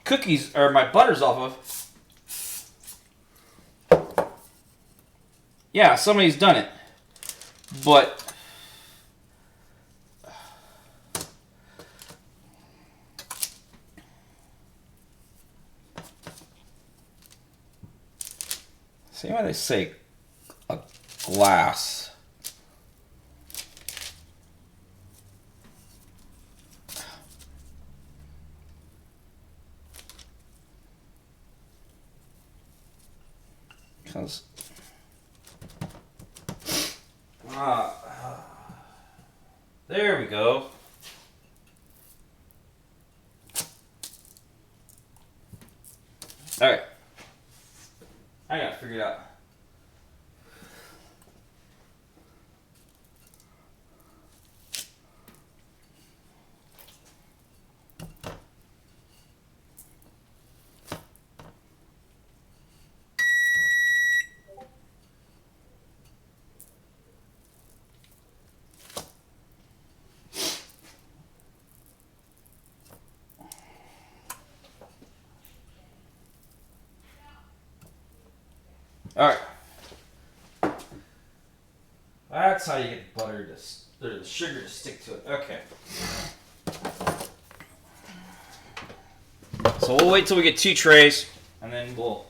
cookies or my butters off of. Yeah, somebody's done it. But see what they say, a glass. Because there we go. All right, I gotta figure it out. All right. That's how you get butter to, or the sugar to stick to it. Okay. So we'll wait till we get 2 trays, and then we'll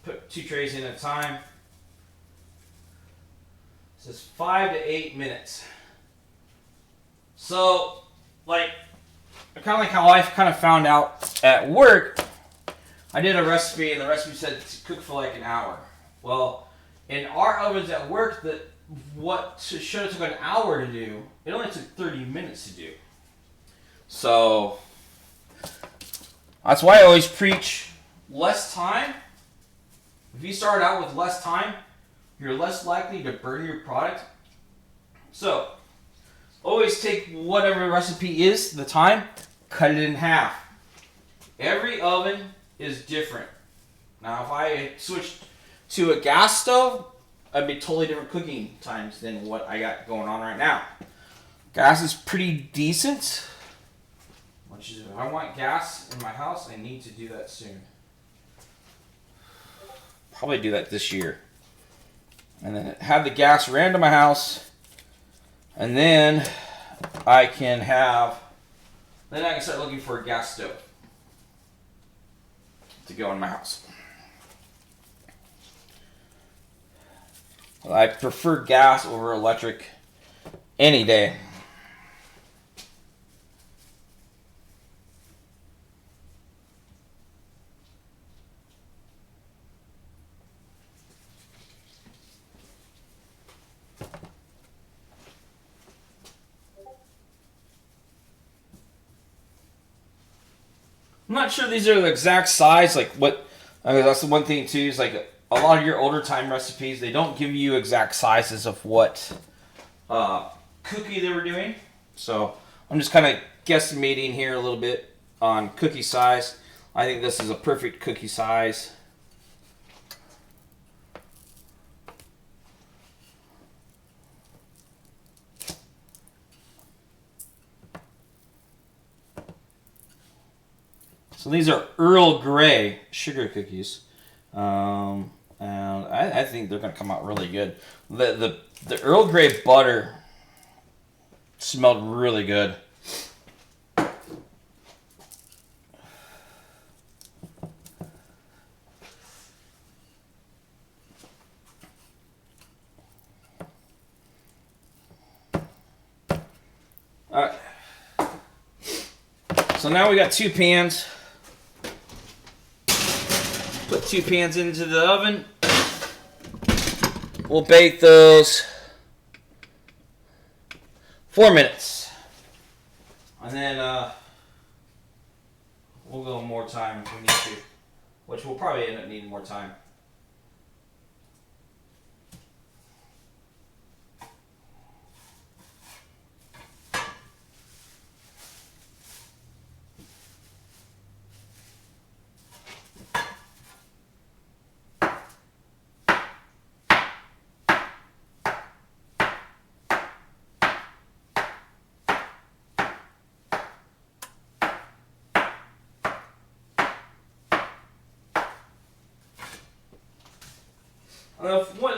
put 2 trays in at a time. It says 5 to 8 minutes. So, like, kind of like how I kind of found out at work, I did a recipe, and the recipe said to cook for like an hour. Well, in our ovens at work, what should have took an hour to do, it only took 30 minutes to do. So that's why I always preach less time. If you start out with less time, you're less likely to burn your product. So always take whatever recipe is, the time, cut it in half. Every oven is different. Now if I switched to a gas stove, I'd be totally different cooking times than what I got going on right now. Gas is pretty decent. Which is, if I want gas in my house, I need to do that soon. Probably do that this year. And then have the gas ran to my house. And then I can start looking for a gas stove to go in my house. I prefer gas over electric any day. I'm not sure these are the exact size, like what, that's the one thing too, is like a lot of your older time recipes, they don't give you exact sizes of what cookie they were doing. So I'm just kind of guesstimating here a little bit on cookie size. I think this is a perfect cookie size. So these are Earl Grey sugar cookies, and I think they're gonna come out really good. The Earl Grey butter smelled really good. All right. So now we got 2 pans. Put 2 pans into the oven. We'll bake those 4 minutes. And then we'll go more time if we need to. Which we'll probably end up needing more time.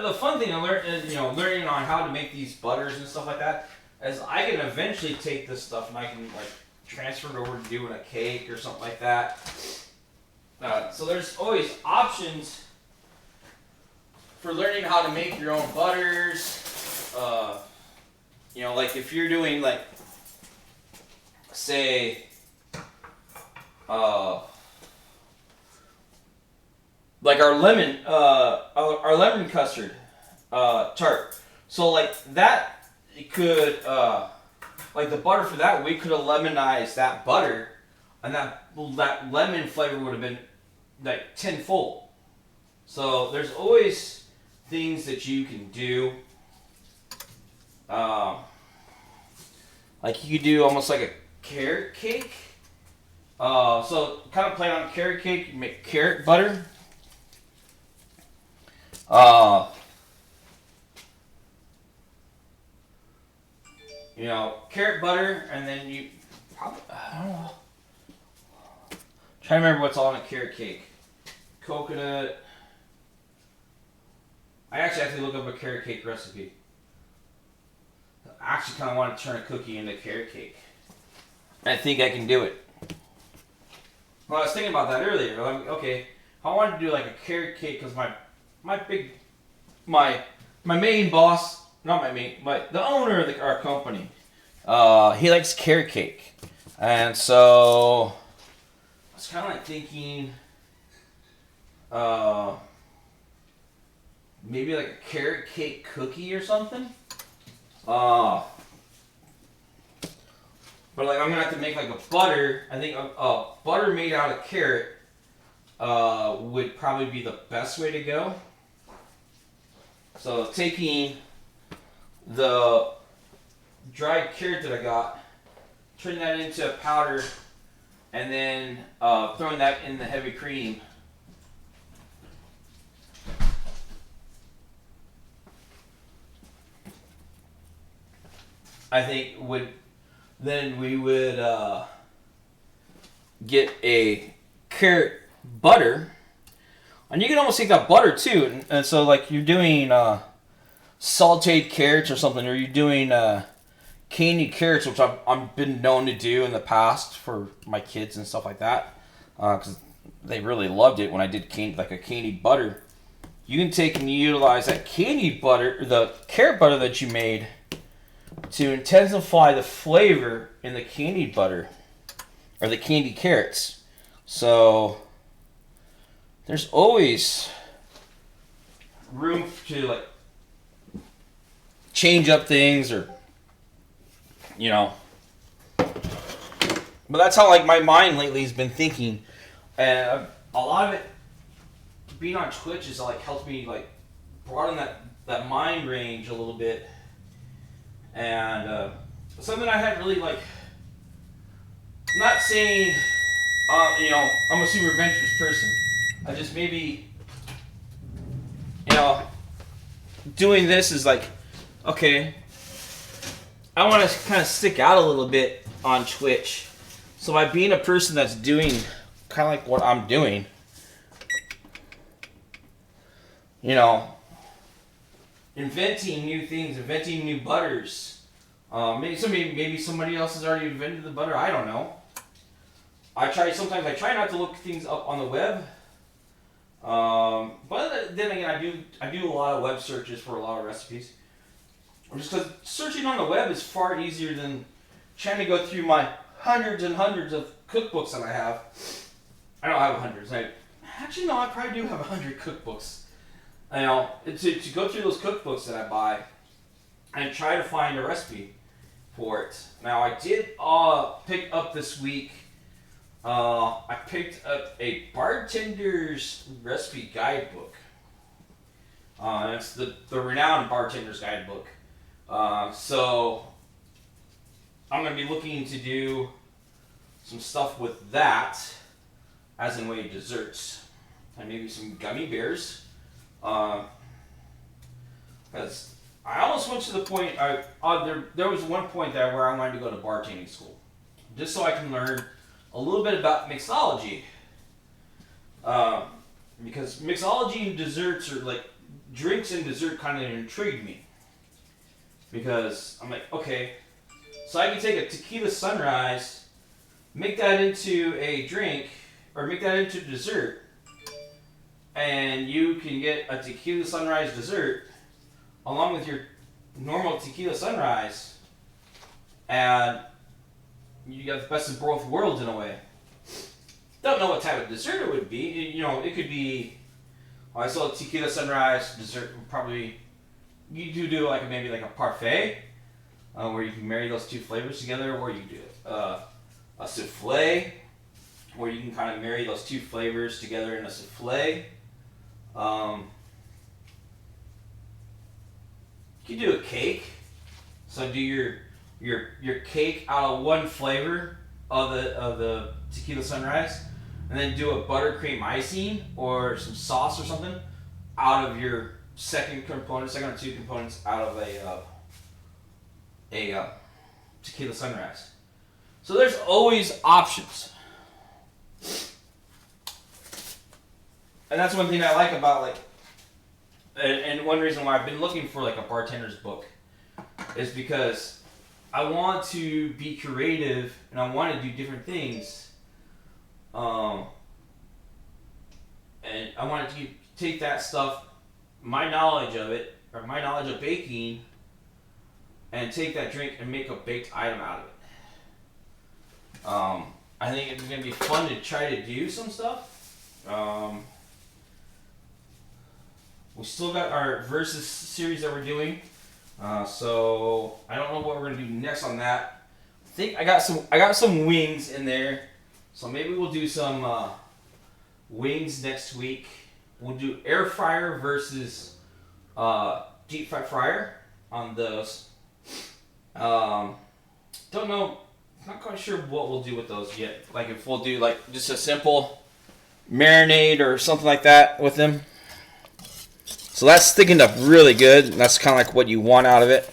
The fun thing I learned, learning on how to make these butters and stuff like that, is I can eventually take this stuff and I can like transfer it over to doing a cake or something like that. So there's always options for learning how to make your own butters. Like if you're doing like, say, like our lemon custard tart. So like that, it could like the butter for that, we could have lemonized that butter, and that lemon flavor would have been like tenfold. So there's always things that you can do. Like you could do almost like a carrot cake. So kind of play on carrot cake, you make carrot butter. Carrot butter, and then you probably, I don't know. Try to remember what's all in a carrot cake. Coconut. I actually have to look up a carrot cake recipe. I actually kind of want to turn a cookie into carrot cake. I think I can do it. Well, I was thinking about that earlier. Like, okay, I wanted to do like a carrot cake because my main boss, not my main, the owner of our company, he likes carrot cake, and so I was kind of like thinking, maybe like a carrot cake cookie or something. But like I'm gonna have to make like a butter. I think a butter made out of carrot would probably be the best way to go. So taking the dried carrot that I got, turning that into a powder, and then throwing that in the heavy cream. I think we would get a carrot butter. And you can almost take that butter too, and so like you're doing sauteed carrots or something, or you're doing candied carrots, which I've been known to do in the past for my kids and stuff like that, because they really loved it when I did like a candied butter. You can take and utilize that candied butter, the carrot butter that you made, to intensify the flavor in the candied butter or the candied carrots. So there's always room to like change up things, or but that's how like my mind lately has been thinking, and a lot of it being on Twitch has like helped me like broaden that mind range a little bit, And something I hadn't really like. Not saying, I'm a super adventurous person. I just maybe, doing this is like, okay, I want to kind of stick out a little bit on Twitch. So by being a person that's doing kind of like what I'm doing, inventing new things, inventing new butters. Maybe somebody else has already invented the butter. I don't know. Sometimes I try not to look things up on the web. But then again, I do a lot of web searches for a lot of recipes. Just because searching on the web is far easier than trying to go through my hundreds and hundreds of cookbooks that I have. I don't have hundreds. Actually, no, I probably do have 100 cookbooks. To go through those cookbooks that I buy and try to find a recipe for it. Now, I did pick up this week. I picked up a bartender's recipe guidebook. It's the renowned bartender's guidebook. So I'm going to be looking to do some stuff with that, as in way desserts, and maybe some gummy bears. Because I almost went to the point. There was one point there where I wanted to go to bartending school, just so I can learn a little bit about mixology. Because mixology and desserts are like drinks and dessert kind of intrigued me. Because I'm like, okay, so I can take a tequila sunrise, make that into a drink, or make that into dessert, and you can get a tequila sunrise dessert along with your normal tequila sunrise, and you got the best of both worlds in a way. Don't know what type of dessert it would be. It could be. I saw a tequila sunrise dessert. Probably you do like maybe like a parfait, where you can marry those two flavors together, or you do a souffle, where you can kind of marry those two flavors together in a souffle. You can do a cake. So do your cake out of one flavor of the tequila sunrise, and then do a buttercream icing or some sauce or something out of your second or two components out of a tequila sunrise. So there's always options, and that's one thing I like about and one reason why I've been looking for like a bartender's book is because I want to be creative and I want to do different things. And I wanted to take that stuff, my knowledge of it, or my knowledge of baking, and take that drink and make a baked item out of it. I think it's going to be fun to try to do some stuff. We still got our Versus series that we're doing. So I don't know what we're gonna do next on that. I think I got some wings in there, so maybe we'll do some wings next week. We'll do air fryer versus deep fry fryer on those. Don't know, not quite sure what we'll do with those yet. Like if we'll do like just a simple marinade or something like that with them. So that's thickened up really good. That's kind of like what you want out of it.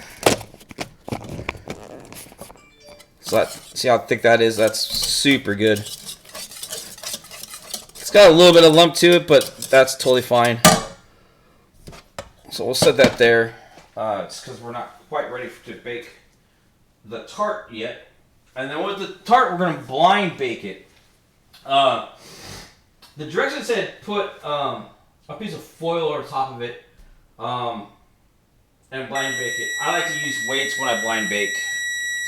So see how thick that is? That's super good. It's got a little bit of lump to it, but that's totally fine. So we'll set that there. It's because we're not quite ready to bake the tart yet. And then with the tart, we're going to blind bake it. The directions said put a piece of foil over top of it, and blind bake it. I like to use weights when I blind bake.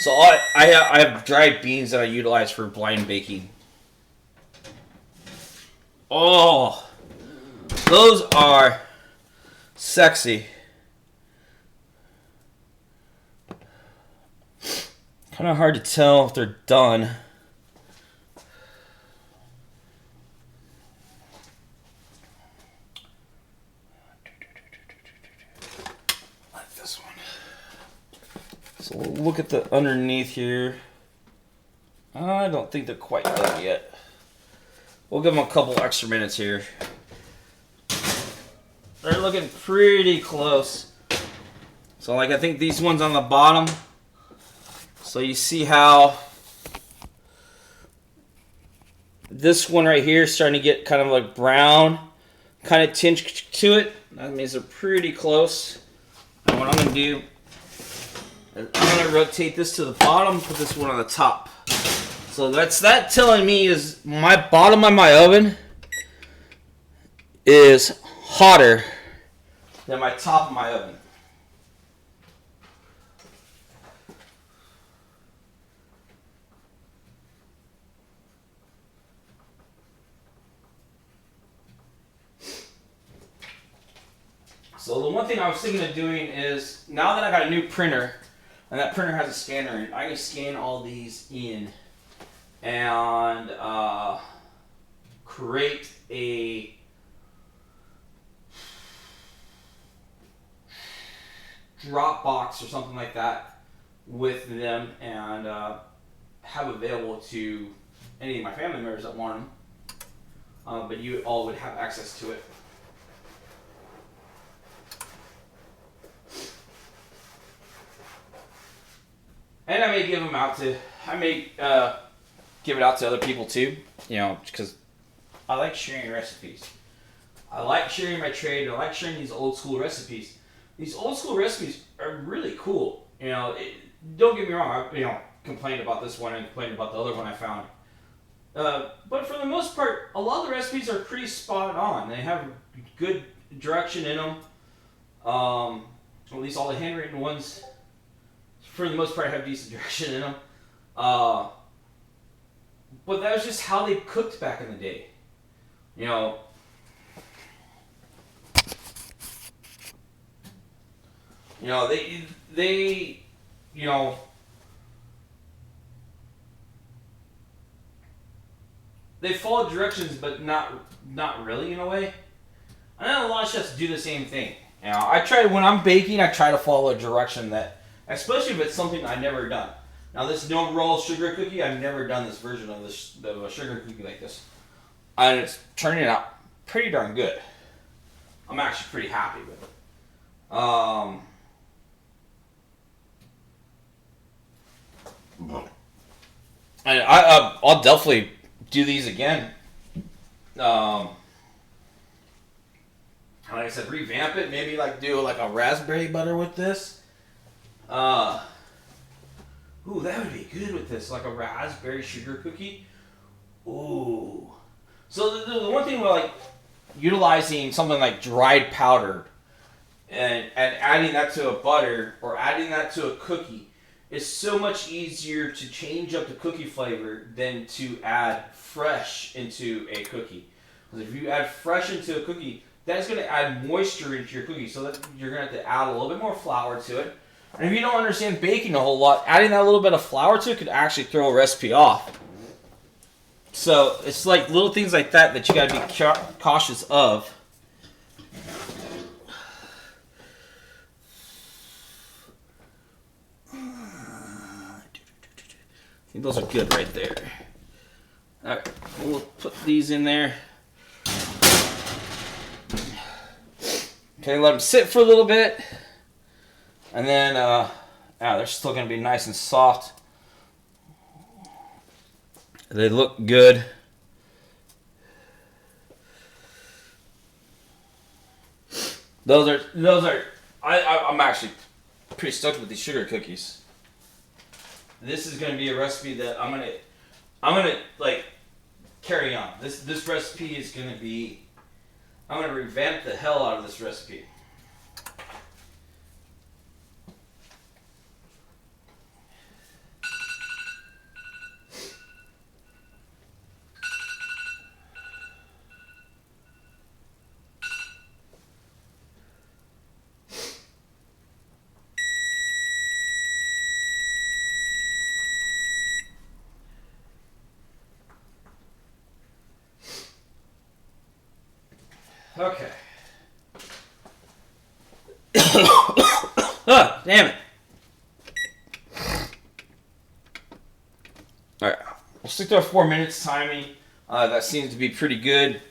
So I have dried beans that I utilize for blind baking. Oh, those are sexy. Kind of hard to tell if they're done. So we'll look at the underneath here. I don't think they're quite done yet. We'll give them a couple extra minutes here. They're looking pretty close. So like I think these ones on the bottom. So you see how this one right here is starting to get kind of like brown, kind of tinge to it. That means they're pretty close. And what I'm going to do is I'm going to rotate this to the bottom, put this one on the top. So that's that telling me is my bottom of my oven is hotter than my top of my oven. So the one thing I was thinking of doing is, now that I got a new printer, and that printer has a scanner in it, I can scan all these in and create a Dropbox or something like that with them, and have available to any of my family members that want them. But you all would have access to it. And I may give them out to, give it out to other people too, you know, because I like sharing recipes. I like sharing my trade. I like sharing these old school recipes. These old school recipes are really cool. You know, don't get me wrong. I complained about this one and complained about the other one I found. But for the most part, a lot of the recipes are pretty spot on. They have good direction in them. At least all the handwritten ones, for the most part, have decent direction in them. But that was just how they cooked back in the day. You know, they they follow directions, but not really in a way. I know a lot of chefs do the same thing. You know, when I'm baking, I try to follow a direction that, especially if it's something I've never done. Now, this no roll sugar cookie, I've never done this version of a sugar cookie like this, and it's turning out pretty darn good. I'm actually pretty happy with it. And I'll definitely do these again. Like I said, revamp it. Maybe like do like a raspberry butter with this. Ooh, that would be good with this, like a raspberry sugar cookie. Ooh. So the one thing with like utilizing something like dried powder and adding that to a butter or adding that to a cookie is so much easier to change up the cookie flavor than to add fresh into a cookie. Because if you add fresh into a cookie, that's going to add moisture into your cookie, so that you're going to have to add a little bit more flour to it. And if you don't understand baking a whole lot, adding that little bit of flour to it could actually throw a recipe off. So it's like little things like that that you got to be cautious of. I think those are good right there. Alright, we'll put these in there. Okay, let them sit for a little bit. And then, they're still going to be nice and soft. They look good. I'm actually pretty stoked with these sugar cookies. This is going to be a recipe that I'm gonna like carry on. This recipe is going to be, I'm going to revamp the hell out of this recipe. Okay. Ah, damn it. We'll stick to a 4 minutes timing. That seems to be pretty good.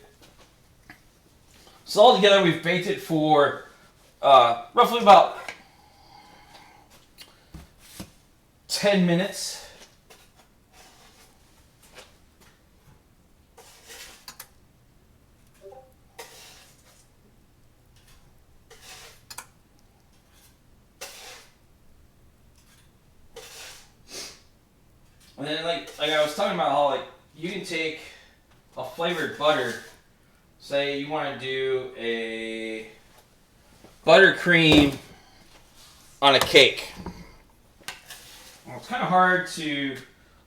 So altogether, we've baked it for roughly about 10 minutes. And then, like I was talking about, how you can take a flavored butter. Say you want to do a buttercream on a cake. Well, it's kind of hard to.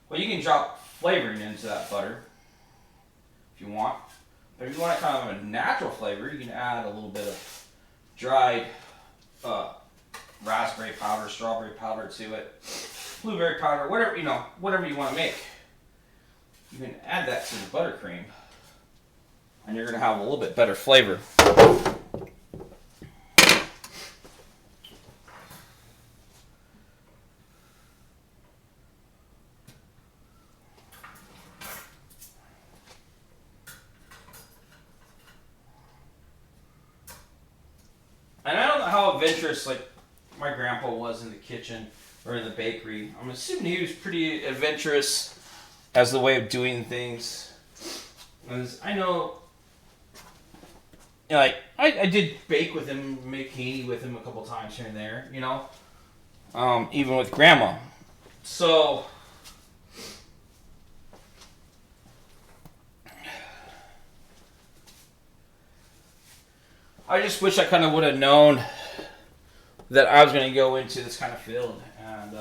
Well, you can drop flavoring into that butter if you want. But if you want kind of a natural flavor, you can add a little bit of dried raspberry powder, strawberry powder to it, blueberry powder, whatever whatever you want to make. You can add that to the buttercream, and you're going to have a little bit better flavor. And I don't know how adventurous my grandpa was in the kitchen or in the bakery. I'm assuming he was pretty adventurous as the way of doing things. As I know, I did bake with him, make haney with him a couple times here and there, even with grandma. So I just wish I kind of would have known that I was going to go into this kind of field, and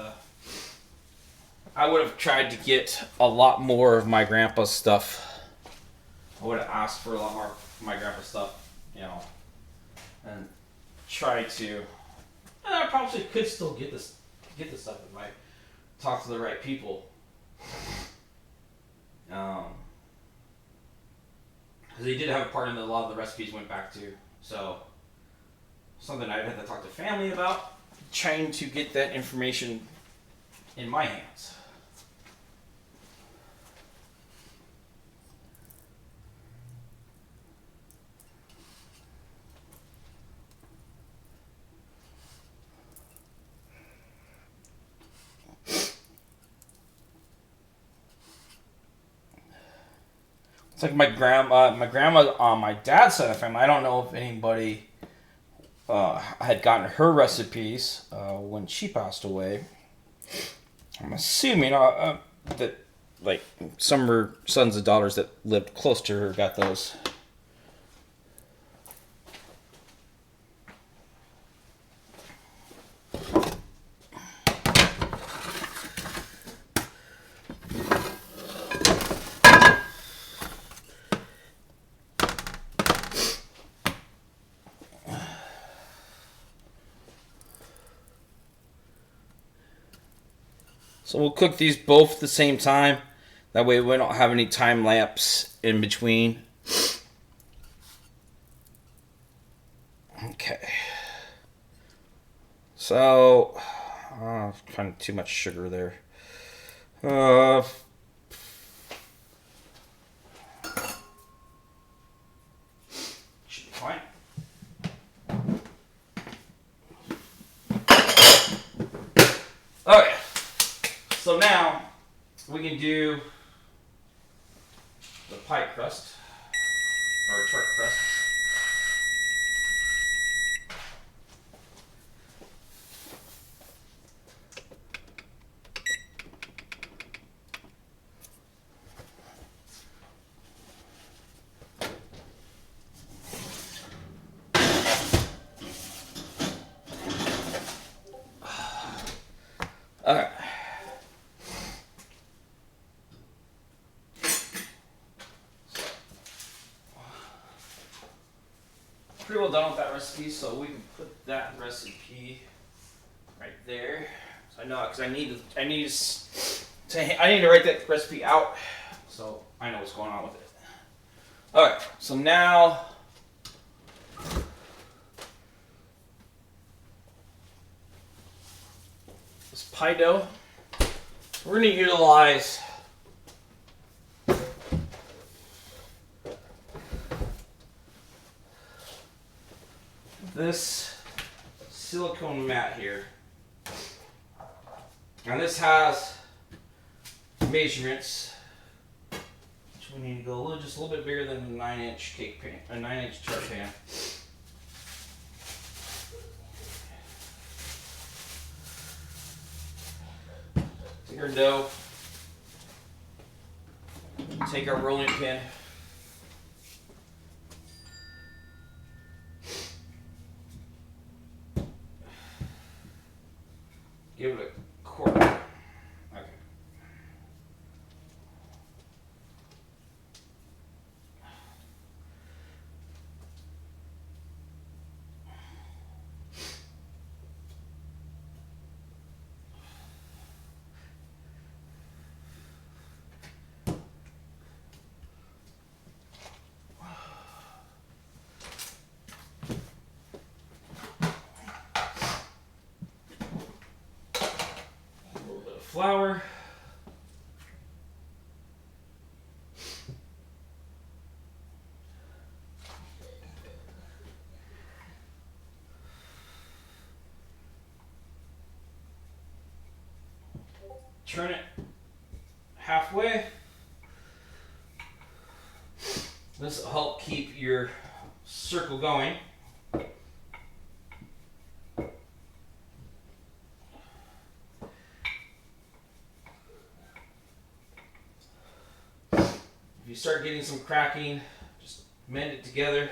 I would have tried to get a lot more of my grandpa's stuff. I would have asked for a lot more of my grandpa's stuff, and try to. And I probably could still get this stuff if I talk to the right people. Because he did have a part in a lot of the recipes went back to. So, something I'd have to talk to family about, trying to get that information in my hands. It's like my grandma on my dad's side of the family. I don't know if anybody had gotten her recipes when she passed away. I'm assuming that some of her sons and daughters that lived close to her got those. So we'll cook these both at the same time. That way we don't have any time lapse in between. Okay. So, kind of too much sugar there. Should be fine. Okay. So now we can do the pie crust or tart crust. All right. Pretty well done with that recipe, so we can put that recipe right there. So I know, because I need to write that recipe out, so I know what's going on with it. All right, so now this pie dough, we're going to utilize this silicone mat here. And this has measurements. Which we need to go just a little bit bigger than a 9-inch cake pan, a 9-inch tart pan. Take our dough. Take our rolling pin. Give it a quarter. Okay. Flour. Turn it halfway. This will help keep your circle going. If you start getting some cracking, just mend it together.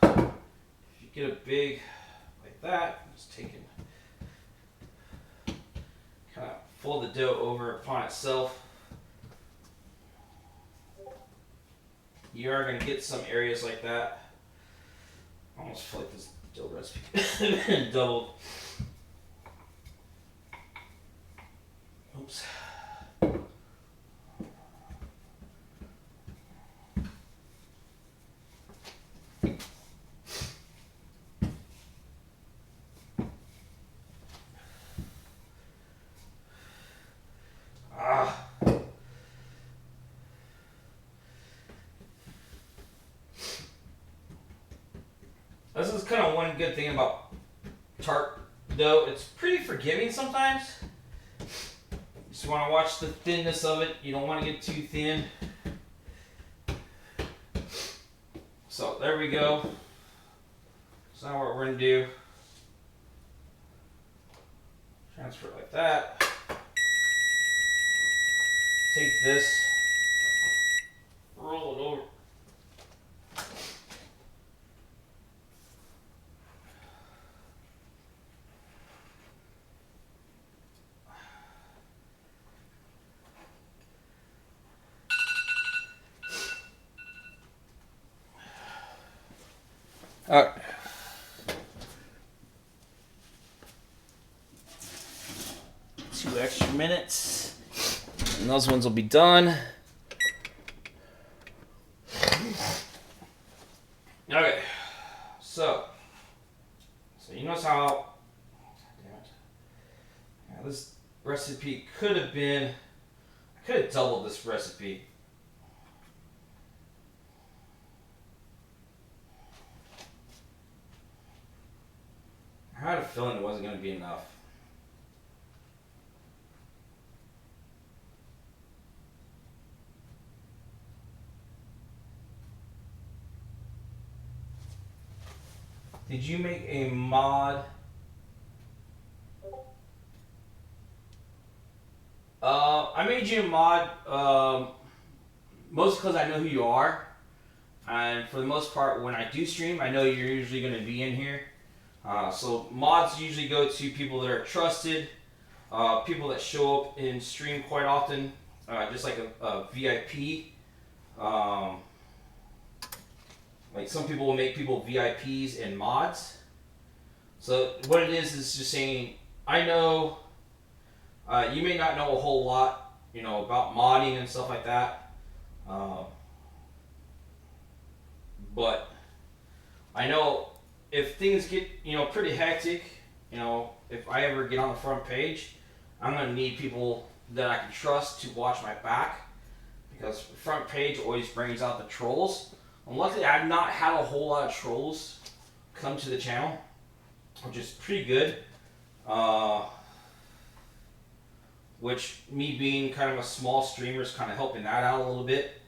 If you get a big like that, just take it. Kind of fold the dough over upon itself. You are going to get some areas like that. I almost feel like this dough recipe doubled. Oops. This is kind of one good thing about tart dough. It's pretty forgiving sometimes. You just want to watch the thinness of it. You don't want to get too thin. So there we go. So now what we're going to do, transfer it like that. Take this, roll it over. All right. 2 extra minutes, and those ones will be done. Okay, so you notice how, damn it, yeah, this recipe could have been, I could have doubled this recipe. I had a feeling it wasn't going to be enough. Did you make a mod? I made you a mod mostly because I know who you are. And for the most part, when I do stream, I know you're usually going to be in here. So mods usually go to people that are trusted, people that show up in stream quite often, just like a VIP. Like some people will make people VIPs and mods. So what it is just saying, I know you may not know a whole lot, about modding and stuff like that. Uh, but I know if things get, pretty hectic, if I ever get on the front page, I'm going to need people that I can trust to watch my back, because front page always brings out the trolls. And luckily, I've not had a whole lot of trolls come to the channel, which is pretty good. Which, me being kind of a small streamer, is kind of helping that out a little bit.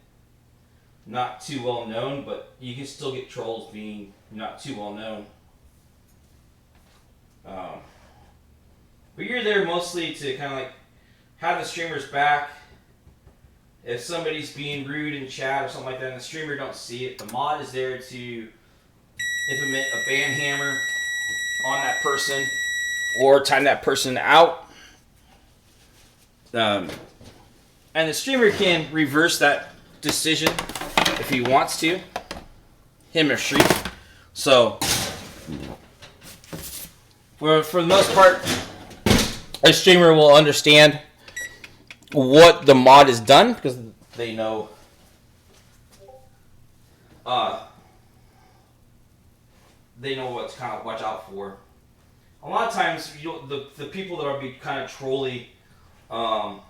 Not too well known, but you can still get trolls being not too well known. But you're there mostly to kind of like have the streamer's back. If somebody's being rude in chat or something like that and the streamer don't see it, the mod is there to implement a ban hammer on that person or time that person out. And the streamer can reverse that decision if he wants to, him or she. So, for the most part, a streamer will understand what the mod has done because they know what to kind of watch out for. A lot of times, the people that are be kind of trolly are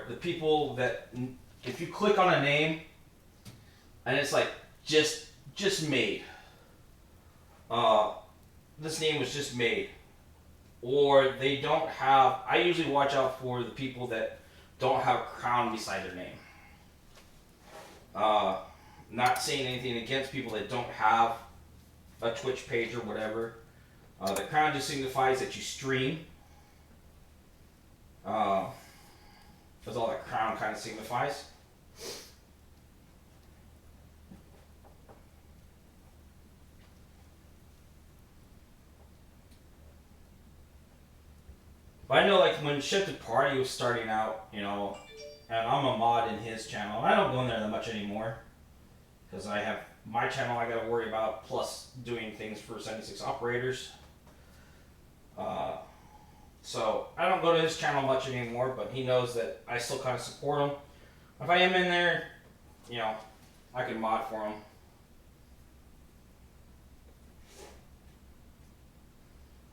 the people that, if you click on a name and it's like just made, this name was just made, or they don't have, I usually watch out for the people that don't have a crown beside their name. Not saying anything against people that don't have a Twitch page or whatever. The crown just signifies that you stream. That's all that crown kind of signifies. But I know, like, when Shifted Party was starting out, and I'm a mod in his channel. I don't go in there that much anymore because I have my channel I got to worry about, plus doing things for 76 operators. So I don't go to his channel much anymore, but he knows that I still kind of support him. If I am in there, I can mod for him.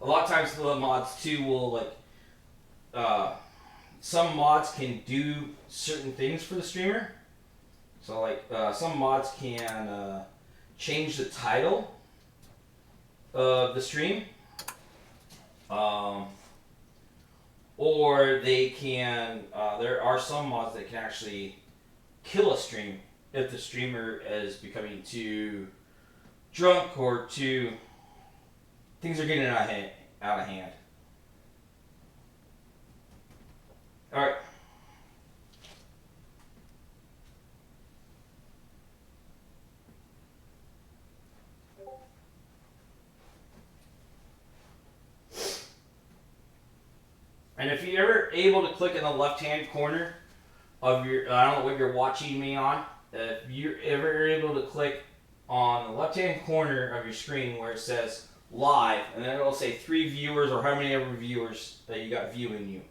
A lot of times the mods too will some mods can do certain things for the streamer. So some mods can change the title of the stream. Or they can, there are some mods that can actually kill a stream if the streamer is becoming too drunk or things are getting out of hand. Alright. And if you're ever able to click in the left-hand corner of your, I don't know what you're watching me on, if you're ever able to click on the left-hand corner of your screen where it says live, and then it'll say 3 viewers or how many ever viewers that you got viewing you.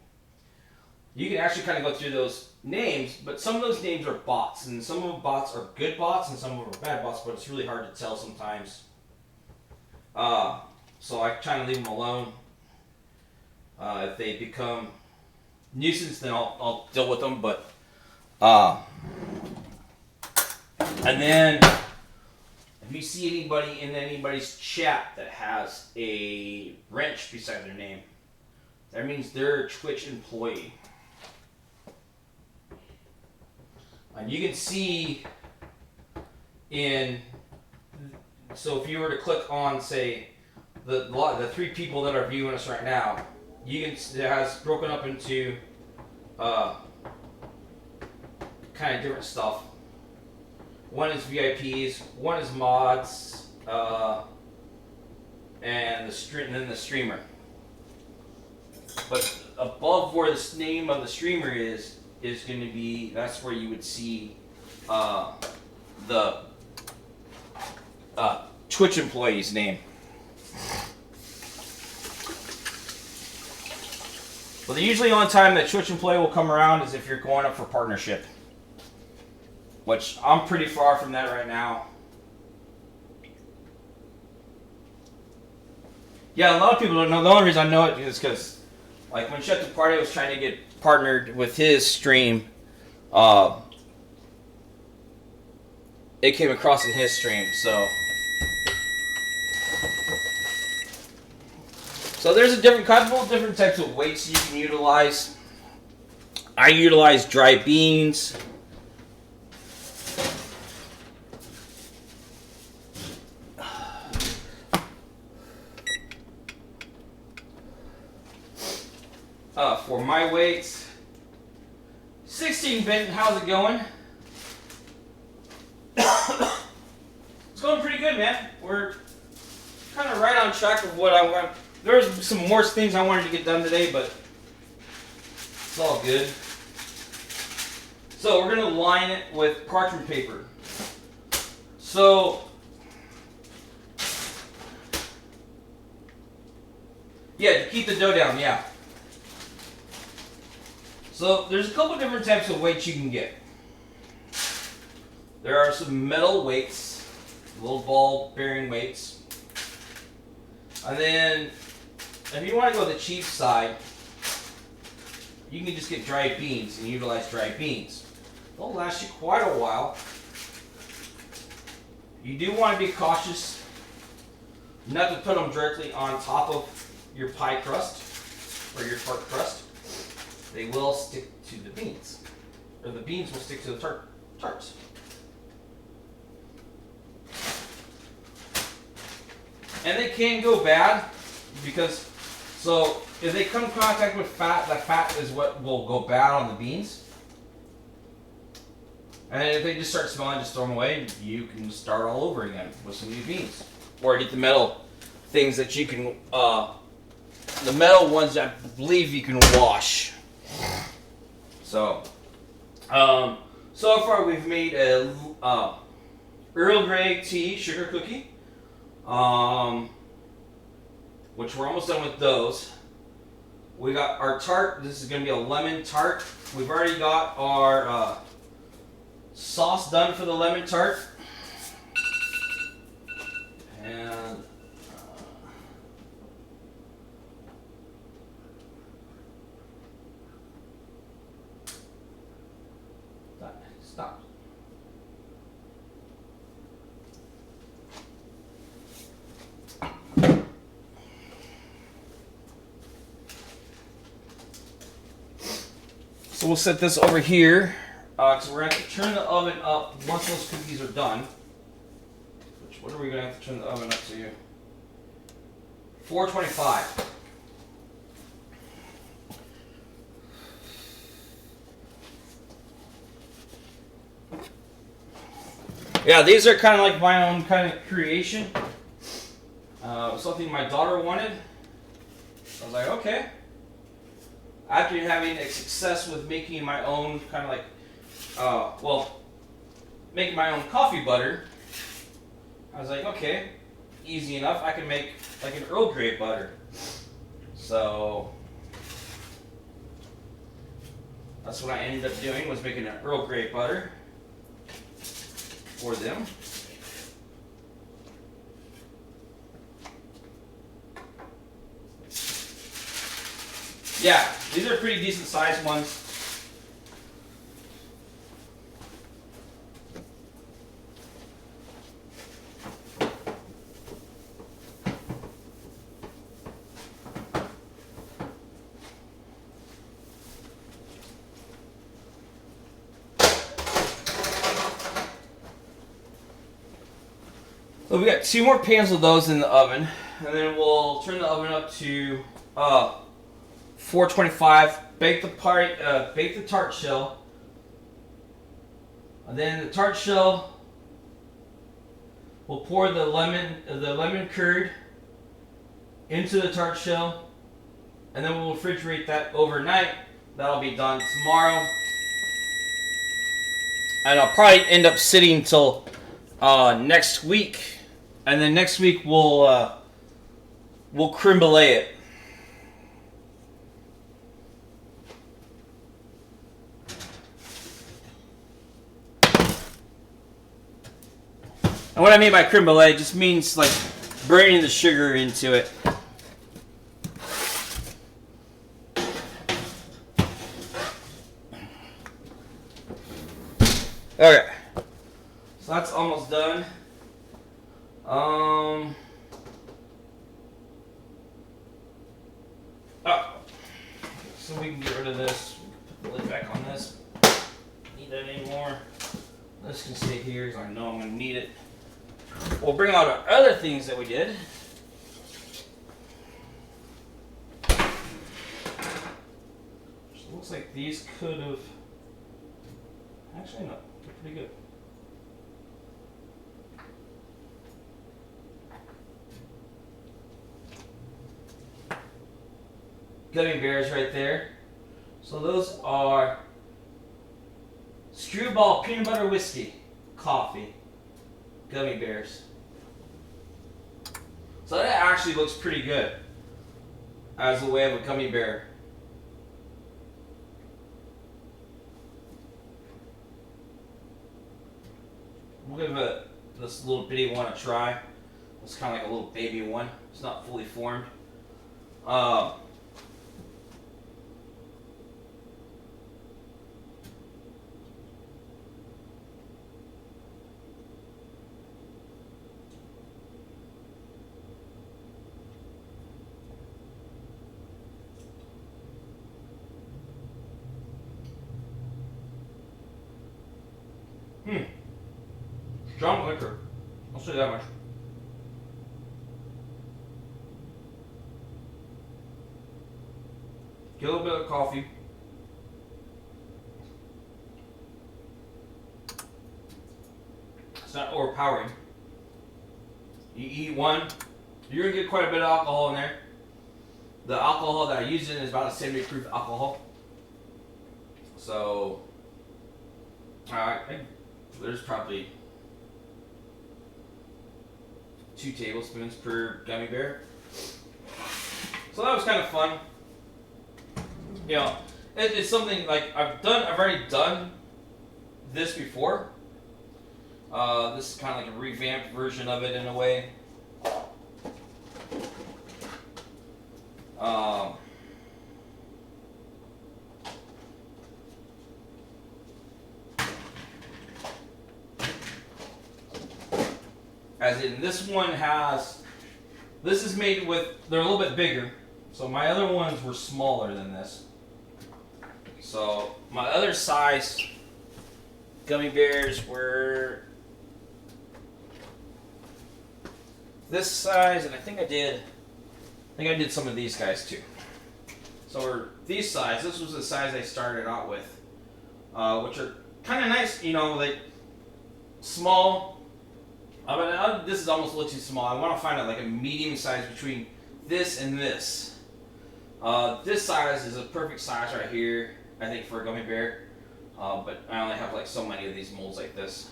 You can actually kind of go through those names, but some of those names are bots, and some of the bots are good bots, and some of them are bad bots, but it's really hard to tell sometimes. So I try to leave them alone. If they become nuisance, then I'll deal with them. But and then if you see anybody in anybody's chat that has a wrench beside their name, that means they're a Twitch employee. And you can see so if you were to click on, say, the 3 people that are viewing us right now, it has broken up into kind of different stuff. One is VIPs, one is mods, and then the streamer. But above where the name of the streamer is going to be, that's where you would see the Twitch employee's name. Well, the usually only time that Twitch employee will come around is if you're going up for partnership. which I'm pretty far from that right now. Yeah, a lot of people don't know. The only reason I know it is because, like, when Chef Party was trying to get partnered with his stream, it came across in his stream. So there's a couple of different types of weights you can utilize. I utilize dry beans. For my weights, 16 Benton, how's it going? It's going pretty good, man. We're kind of right on track of what I want. There's some more things I wanted to get done today, but it's all good. So we're going to line it with parchment paper. So, yeah, to keep the dough down, yeah. So there's a couple different types of weights you can get. There are some metal weights, little ball bearing weights. And then if you want to go the cheap side, you can just get dry beans and utilize dry beans. They'll last you quite a while. You do want to be cautious not to put them directly on top of your pie crust or your tart crust. They will stick to the beans, or the beans will stick to the tarts. And they can go bad because, so if they come in contact with fat, that fat is what will go bad on the beans. And if they just start smelling, just throw them away. You can start all over again with some new beans, or get the metal things that you can, the metal ones I believe you can wash. So, so far we've made a Earl Grey tea sugar cookie, which we're almost done with those. We got our tart. This is going to be a lemon tart. We've already got our sauce done for the lemon tart. And stop. So we'll set this over here, because we're going to have to turn the oven up once those cookies are done. What are we going to have to turn the oven up to? 425. Yeah, these are kind of like my own kind of creation. Something my daughter wanted. I was like, okay. After having a success with making my own kind of like, making my own coffee butter, I was like, okay, easy enough. I can make like an Earl Grey butter. So that's what I ended up doing, was making an Earl Grey butter for them. Yeah, these are pretty decent sized ones. So we got 2 more pans of those in the oven, and then we'll turn the oven up to 425. Bake the tart shell, and then the tart shell, we'll pour the lemon curd into the tart shell, and then we'll refrigerate that overnight. That'll be done tomorrow, and I'll probably end up sitting until next week, and then next week we'll creme brulee it. And what I mean by creme brulee just means like burning the sugar into it. Okay, so that's almost done. Oh, so we can get rid of this. Put the lid back on this. Need that anymore. This can stay here because I know I'm going to need it. We'll bring out our other things that we did. So it looks like these could have. Actually, no, they're pretty good. Gummy bears right there. So those are Screwball peanut butter whiskey, coffee, gummy bears. So that actually looks pretty good as a way of a gummy bear. We'll give this little bitty one a try. It's kind of like a little baby one. It's not fully formed. Strong liquor. I'll say that much. Get a little bit of coffee. It's not overpowering. You eat one, you're gonna get quite a bit of alcohol in there. The alcohol that I use in is about a 70 proof alcohol. So, there's probably 2 tablespoons per gummy bear. So that was kind of fun. You know, it's something like I've already done this before. This is kind of like a revamped version of it in a way. As in, this one has, this is made with, they're a little bit bigger. So my other ones were smaller than this. So my other size gummy bears were this size, and I think I did some of these guys too. So we're these size. This was the size I started out with, which are kind of nice, you know, like small. This is almost a little too small. I want to find like a medium size between this and this. This size is a perfect size right here, I think, for a gummy bear. But I only have like so many of these molds like this.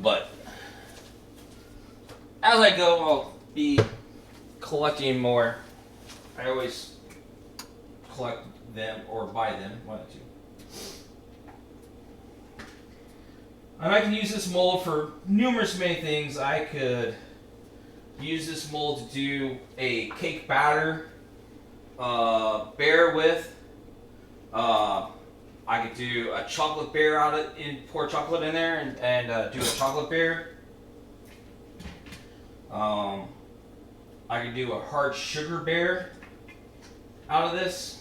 But as I go, I'll be collecting more. I always collect them or buy them, one or two. And I can use this mold for numerous many things. I could use this mold to do a cake batter bear with. I could do a chocolate bear out of it, pour chocolate in there and do a chocolate bear. I could do a hard sugar bear out of this.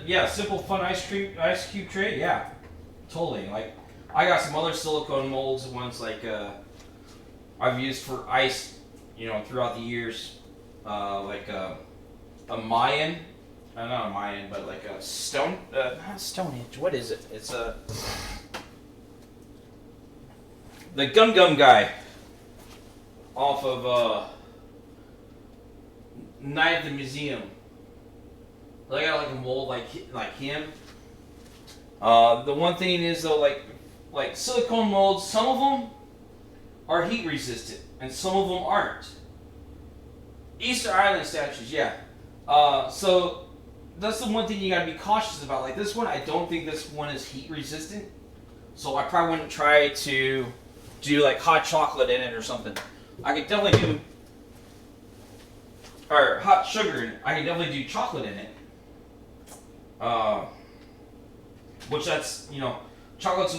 Yeah, simple fun ice cube tray. Yeah, totally. Like, I got some other silicone molds, ones like I've used for ice, you know, throughout the years. Like a Mayan, not a Mayan, but like a stone, not Stonehenge. What is it? It's the Gum Gum guy off of Night at the Museum. I got like a mold like him. The one thing is though, like silicone molds, some of them are heat resistant and some of them aren't. Easter Island statues, yeah. So that's the one thing you gotta be cautious about. Like this one, I don't think this one is heat resistant, so I probably wouldn't try to do like hot chocolate in it or something. I could definitely do, or hot sugar in it. I could definitely do chocolate in it. Which that's, chocolate's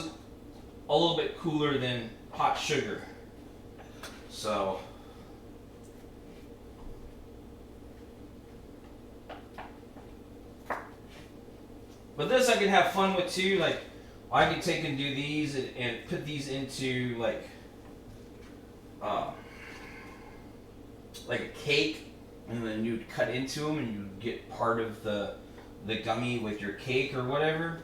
a little bit cooler than hot sugar. So, but this I can have fun with too. Like, I can take and do these and put these into like a cake, and then you'd cut into them and you'd get part of the gummy with your cake or whatever.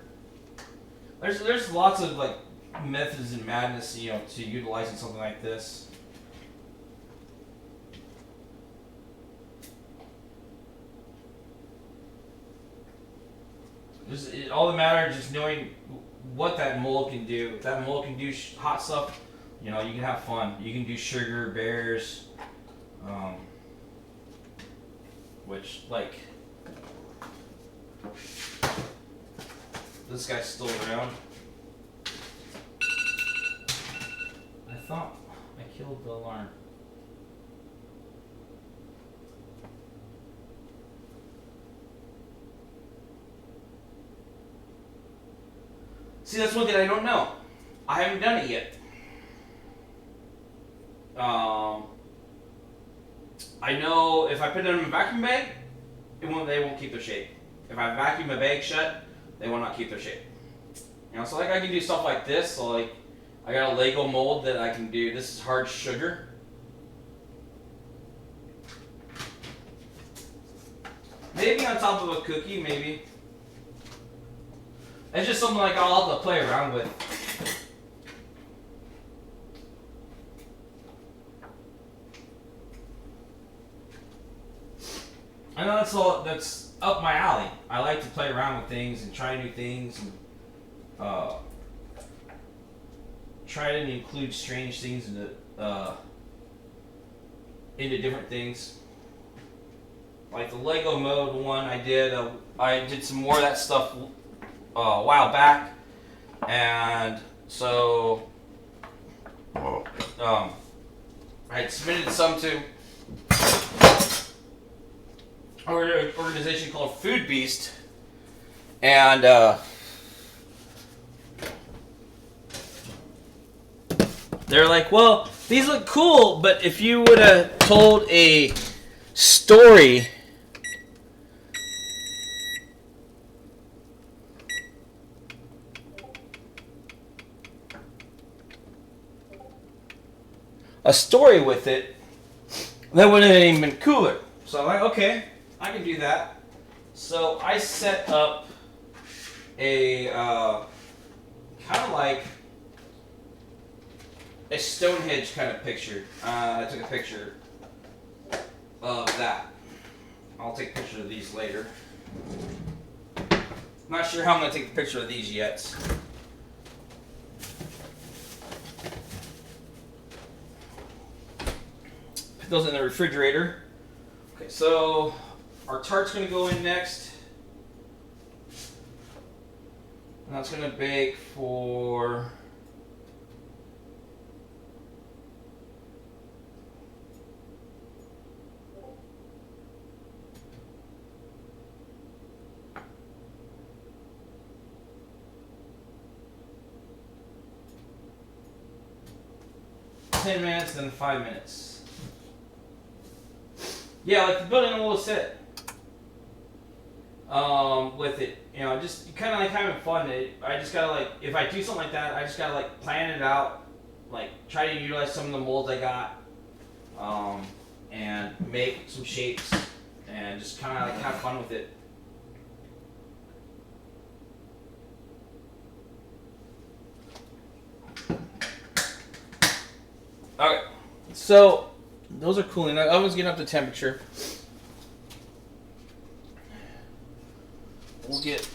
There's lots of like methods and madness, to utilizing something like this. All that matters is just knowing what that mold can do. If that mold can do hot stuff, you can have fun. You can do sugar, bears, which like this guy's still around. I thought I killed the alarm. See, that's one thing I don't know. I haven't done it yet. I know if I put it in a vacuum bag, they won't keep their shape. If I vacuum a bag shut, they will not keep their shape. So like I can do stuff like this. So like I got a Lego mold that I can do. This is hard sugar. Maybe on top of a cookie, maybe. It's just something like I'll have to play around with. I know that's up my alley. I like to play around with things and try new things and try to include strange things into different things. Like the Lego mode one I did some more of that stuff a while back, and so I had submitted some to an organization called Food Beast, and they're like, well, these look cool, but if you would have told a story with it, that would have even been cooler. So I'm like, okay, I can do that. So I set up a kind of like a Stonehenge kind of picture. I took a picture of that. I'll take a picture of these later. Not sure how I'm going to take the picture of these yet. Put those in the refrigerator. Okay, so our tart's going to go in next. And that's going to bake for 10 minutes, then 5 minutes. Yeah, like the building will sit with it. Just kind of like having fun. I just gotta like, if I do something like that, I just gotta like plan it out, like try to utilize some of the molds I got, and make some shapes, and just kind of like have fun with it. Okay, so those are cooling. The oven's getting up to temperature. we'll get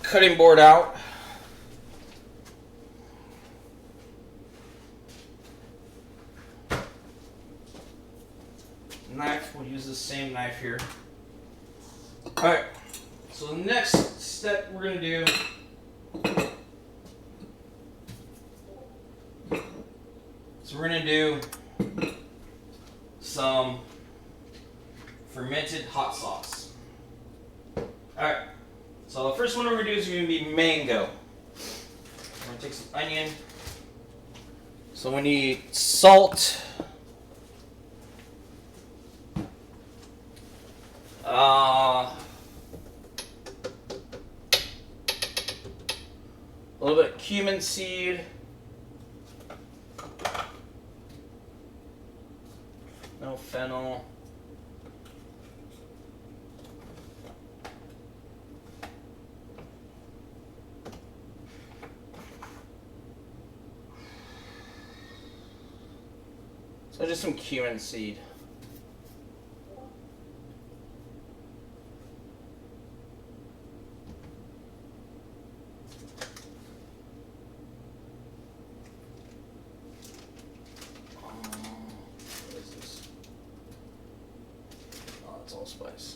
cutting board out. Knife, we'll use the same knife here. Alright, so the next step we're going to do is we're going to do some fermented hot sauce. Alright, so the first one we're going to do is going to be mango. We're going to take some onion. So we need salt. A little bit of cumin seed. No fennel. So just some cumin seed. Allspice.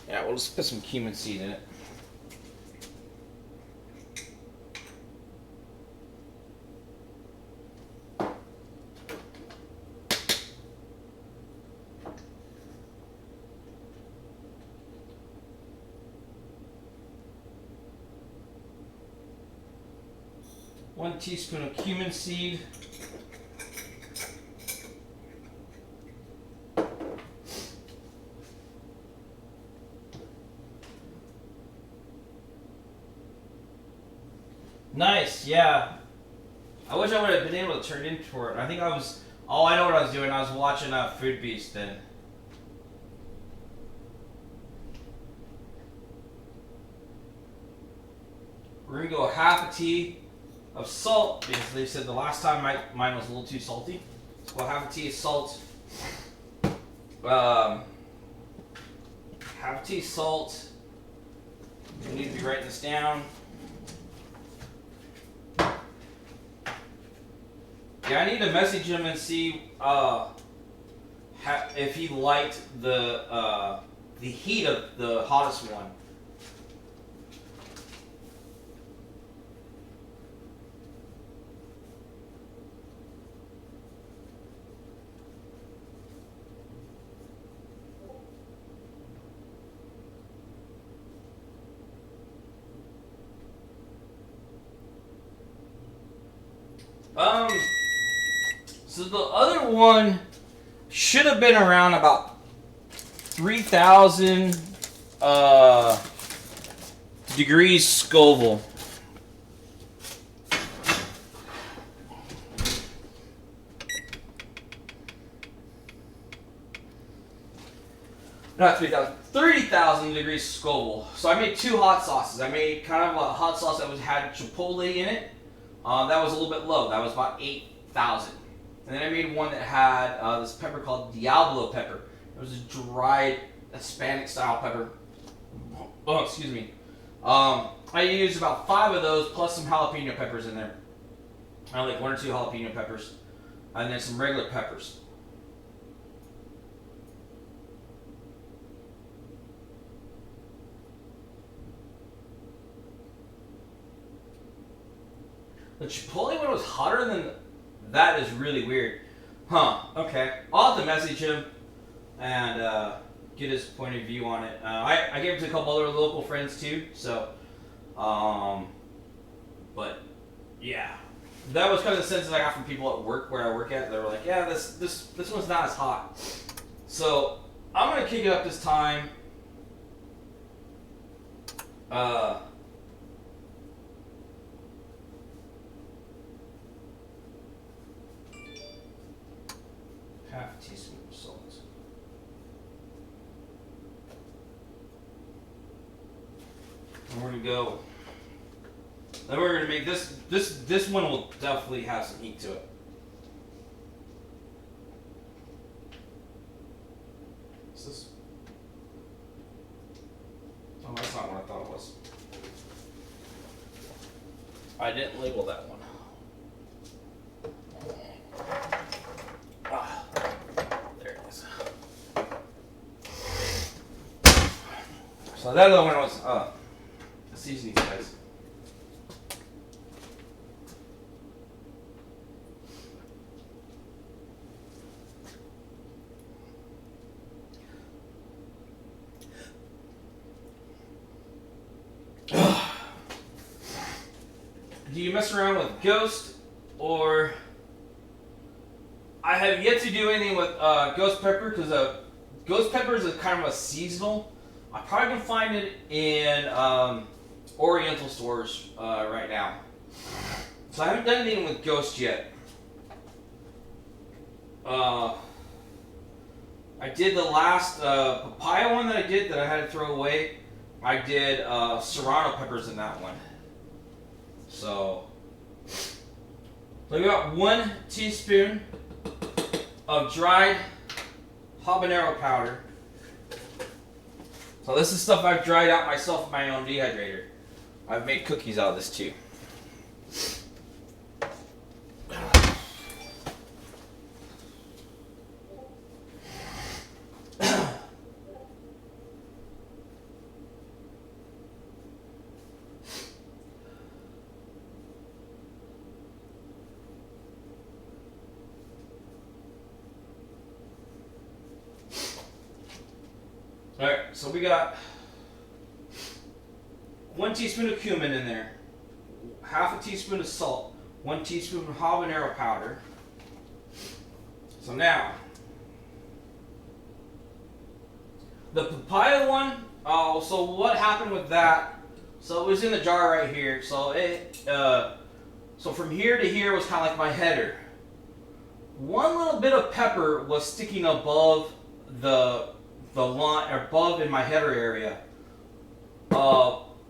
Yeah, we'll just put some cumin seed in it. One teaspoon of cumin seed. Nice, yeah. I wish I would have been able to turn into it. I think I was. Oh, I know what I was doing. I was watching Food Beast then. We're gonna go half a tea of salt because they said the last time mine was a little too salty. So we'll half a tea of salt. Half a tea of salt. You need to be writing this down. Yeah, I need to message him and see if he liked the heat of the hottest one. So the other one should have been around about 3,000 degrees Scoville. Not 3,000, 30,000 degrees Scoville. So I made two hot sauces. I made kind of a hot sauce that had chipotle in it. That was a little bit low. That was about 8,000. And then I made one that had this pepper called Diablo pepper. It was a dried Hispanic style pepper. Oh, excuse me. I used about 5 of those plus some jalapeno peppers in there. I like 1 or 2 jalapeno peppers. And then some regular peppers. The chipotle one was hotter than that. Is really weird. Huh, okay. I'll have to message him and get his point of view on it. I gave it to a couple other local friends too, so, but yeah. That was kind of the sense that I got from people at work where I work at. They were like, yeah, this one's not as hot. So, I'm going to kick it up this time. Half a teaspoon of salt. And we're gonna go. Then we're gonna make this. This one will definitely have some heat to it. I didn't label that one. Ah, there it is. So that other one was the seasoning spice. Do you mess around with Ghost, or I have yet to do anything with Ghost Pepper, because Ghost Pepper is kind of a seasonal. I probably can find it in Oriental stores right now. So I haven't done anything with Ghost yet. I did the last papaya one that I did that I had to throw away. I did serrano peppers in that one. So we got 1 teaspoon of dried habanero powder. So this is stuff I've dried out myself in my own dehydrator. I've made cookies out of this too. Alright, so we got 1 teaspoon of cumin in there, half a teaspoon of salt, 1 teaspoon of habanero powder. So now, the papaya one, so what happened with that, so it was in the jar right here, so so from here to here was kind of like my header. One little bit of pepper was sticking above the line, above in my header area,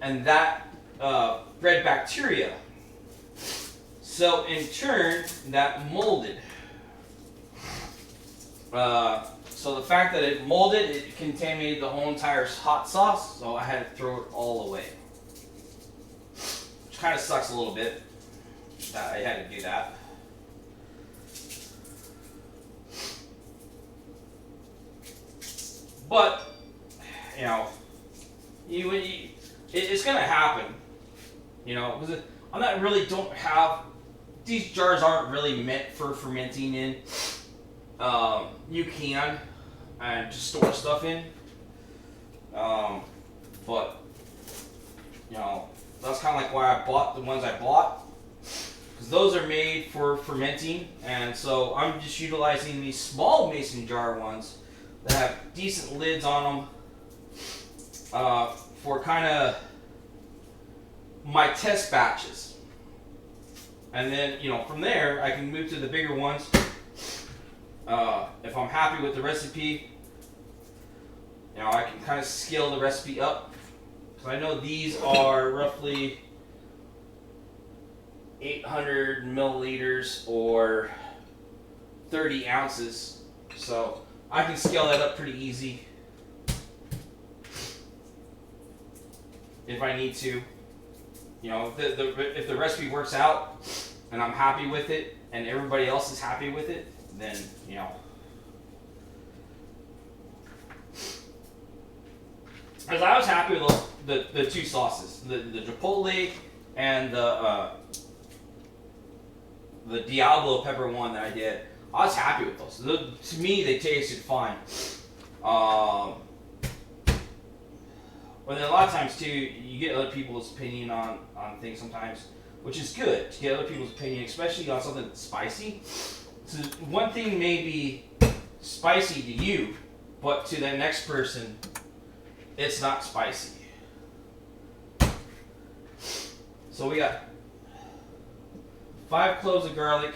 and that bred bacteria. So in turn, that molded. So the fact that it molded, it contaminated the whole entire hot sauce, so I had to throw it all away. Which kind of sucks a little bit that I had to do that. But, you know, it's going to happen, you know, because I'm not really, don't have, these jars aren't really meant for fermenting in. You can, and just store stuff in, but, you know, that's kind of like why I bought the ones I bought, because those are made for fermenting, and so I'm just utilizing these small mason jar ones that have decent lids on them for kind of my test batches. And then, you know, from there, I can move to the bigger ones. If I'm happy with the recipe, you know, I can kind of scale the recipe up. So I know these are roughly 800 milliliters or 30 ounces. So I can scale that up pretty easy if I need to. You know, if the recipe works out and I'm happy with it and everybody else is happy with it, then, you know. Because I was happy with the 2 sauces, the chipotle and the Diablo pepper one that I did. I was happy with those. To me, they tasted fine. But then a lot of times too, you get other people's opinion on things sometimes, which is good to get other people's opinion, especially on something that's spicy. So one thing may be spicy to you, but to the next person, it's not spicy. So we got 5 cloves of garlic.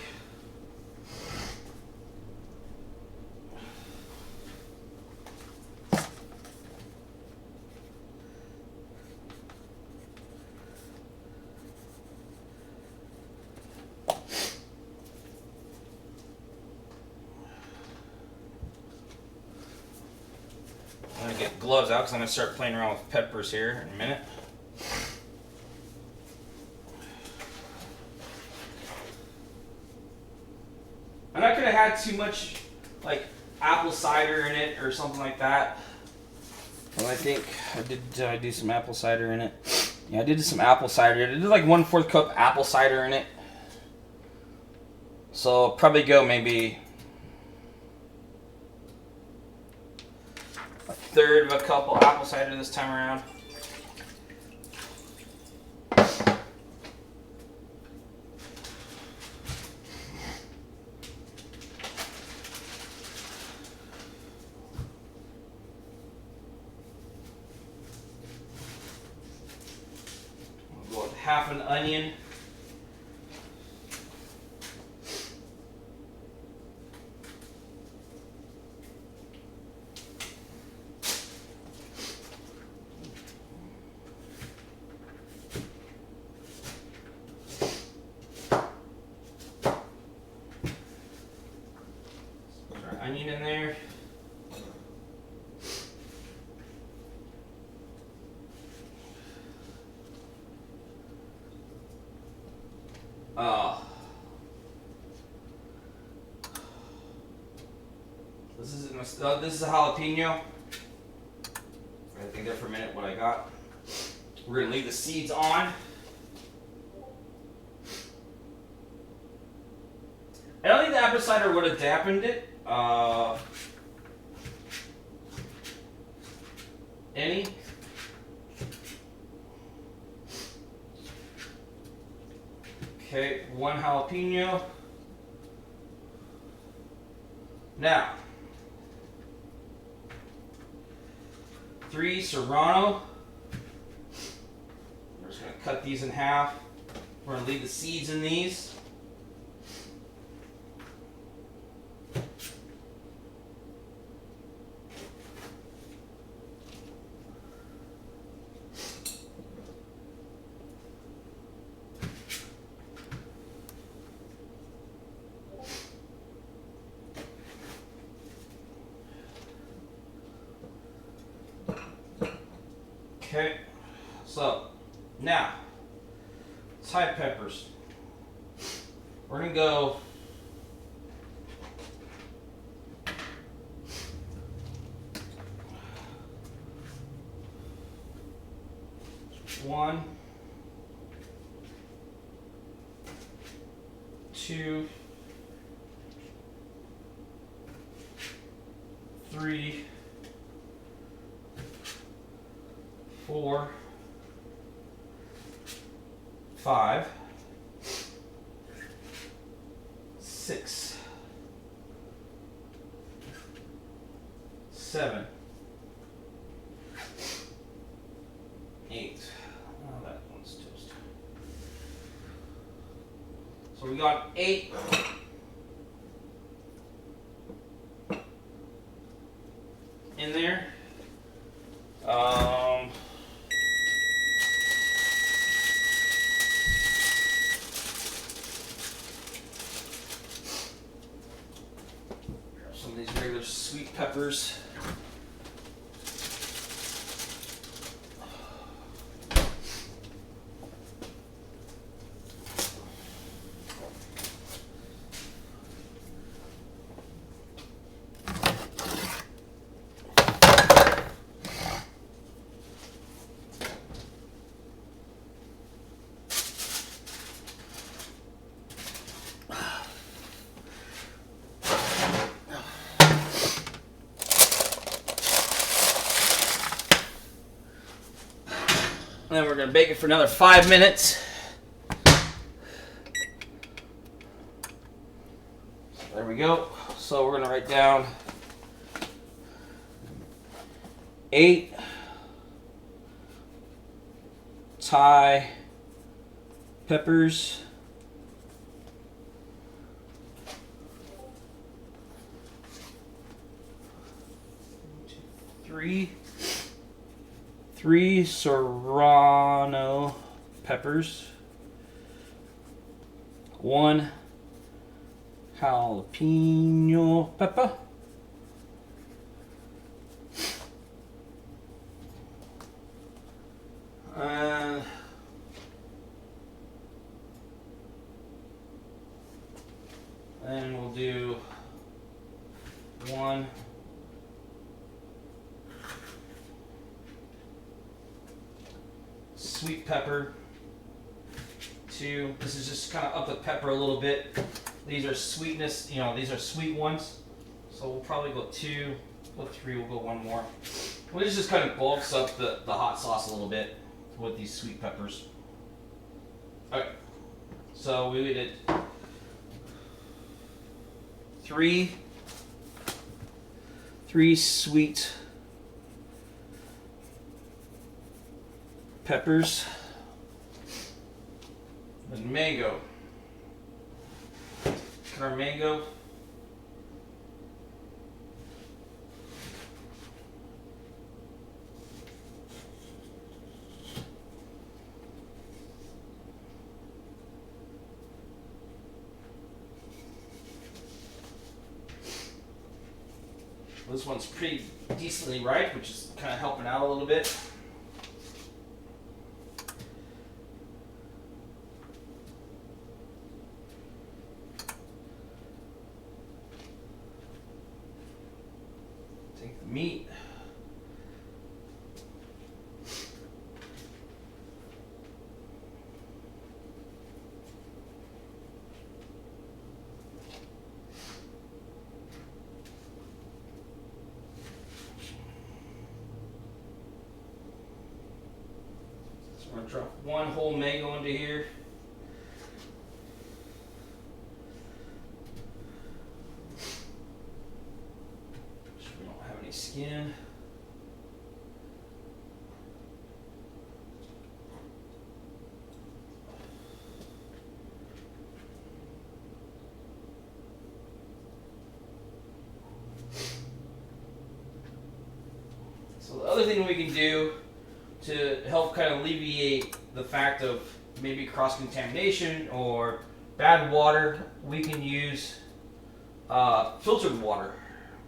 I'm going to get gloves out because I'm going to start playing around with peppers here in a minute. had too much like apple cider in it or something like that. Well, I think I do some apple cider in it. Yeah, I did some apple cider. I did like 1/4 cup apple cider in it. So I'll probably go maybe 1/3 of a cup of apple cider this time around. I'll go with 1/2 an onion. Onion in there. This is a jalapeno. I think there for a minute what I got. We're gonna leave the seeds on. I don't think the apple cider would have dampened it. Any. Okay, 1 jalapeno. Now, 3 serrano. We're just going to cut these in half. We're going to leave the seeds in these. Okay, so now Thai peppers. We're gonna go one, 2, 3, 4, 5, 6, 7, 8. Oh, that one's toast. So we got 8. In there. Some of these regular sweet peppers. And then we're going to bake it for another 5 minutes. There we go. So we're going to write down 8 Thai peppers. 3 serrano peppers, 1 jalapeno pepper, and we'll do 1. Sweet pepper. 2. This is just kind of up the pepper a little bit. These are sweetness, these are sweet ones. So we'll probably go 2, go 3, we'll go 1 more. Well, this just kind of bulks up the hot sauce a little bit with these sweet peppers. Okay, so we did 3 sweet peppers. And mango. Cut our mango. This one's pretty decently ripe, which is kind of helping out a little bit. Take the meat. I'm going to drop 1 whole mango into here. Make sure we don't have any skin. So the other thing we can do to help kind of alleviate the fact of maybe cross-contamination or bad water, we can use filtered water,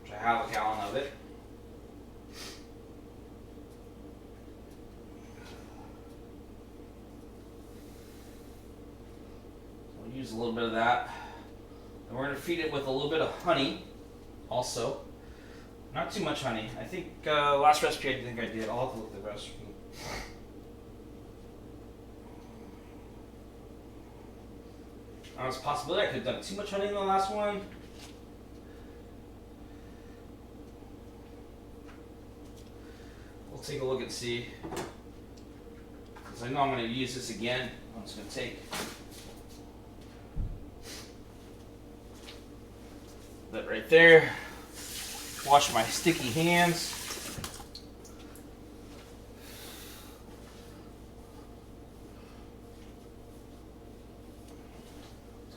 which I have a gallon of it. We'll use a little bit of that. And we're going to feed it with a little bit of honey also. Not too much honey. I think last recipe I think I did. I'll have to look at the recipe. There's a possibility I could have done too much honey in the last one. We'll take a look and see. Because I know I'm going to use this again. I'm just going to take that right there. Wash my sticky hands.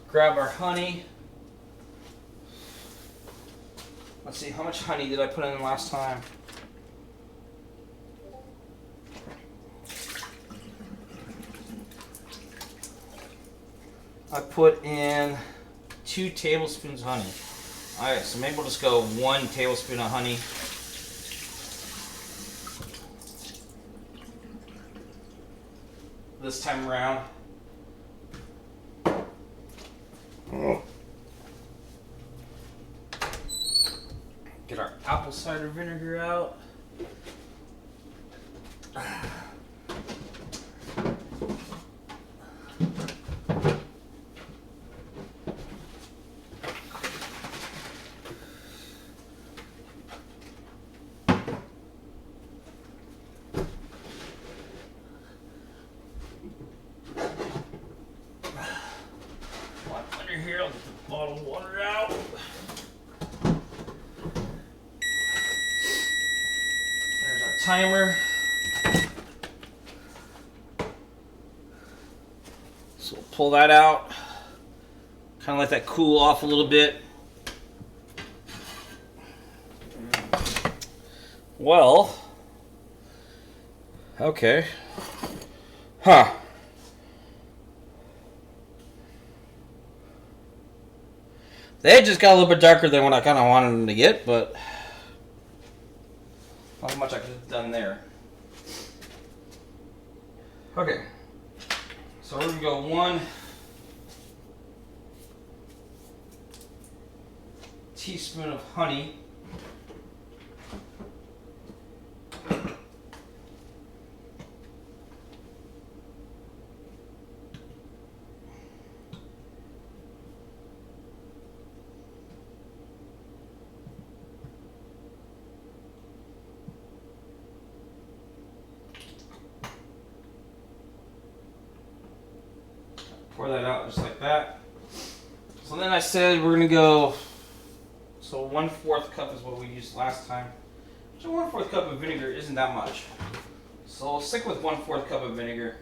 Grab our honey. Let's see, how much honey did I put in last time? I put in 2 tablespoons of honey. Alright, so maybe we'll just go 1 tablespoon of honey. This time around. Get our apple cider vinegar out. Under here, I'll get the bottled water out. There's our timer. So we'll pull that out. Kind of let that cool off a little bit. Well, okay. Huh. They just got a little bit darker than what I kind of wanted them to get, but not much I could have done there. Okay, so we're going to go 1 teaspoon of honey. Pour that out just like that. So then I said we're gonna go. So 1/4 cup is what we used last time. So 1/4 cup of vinegar isn't that much. So I'll stick with 1/4 cup of vinegar.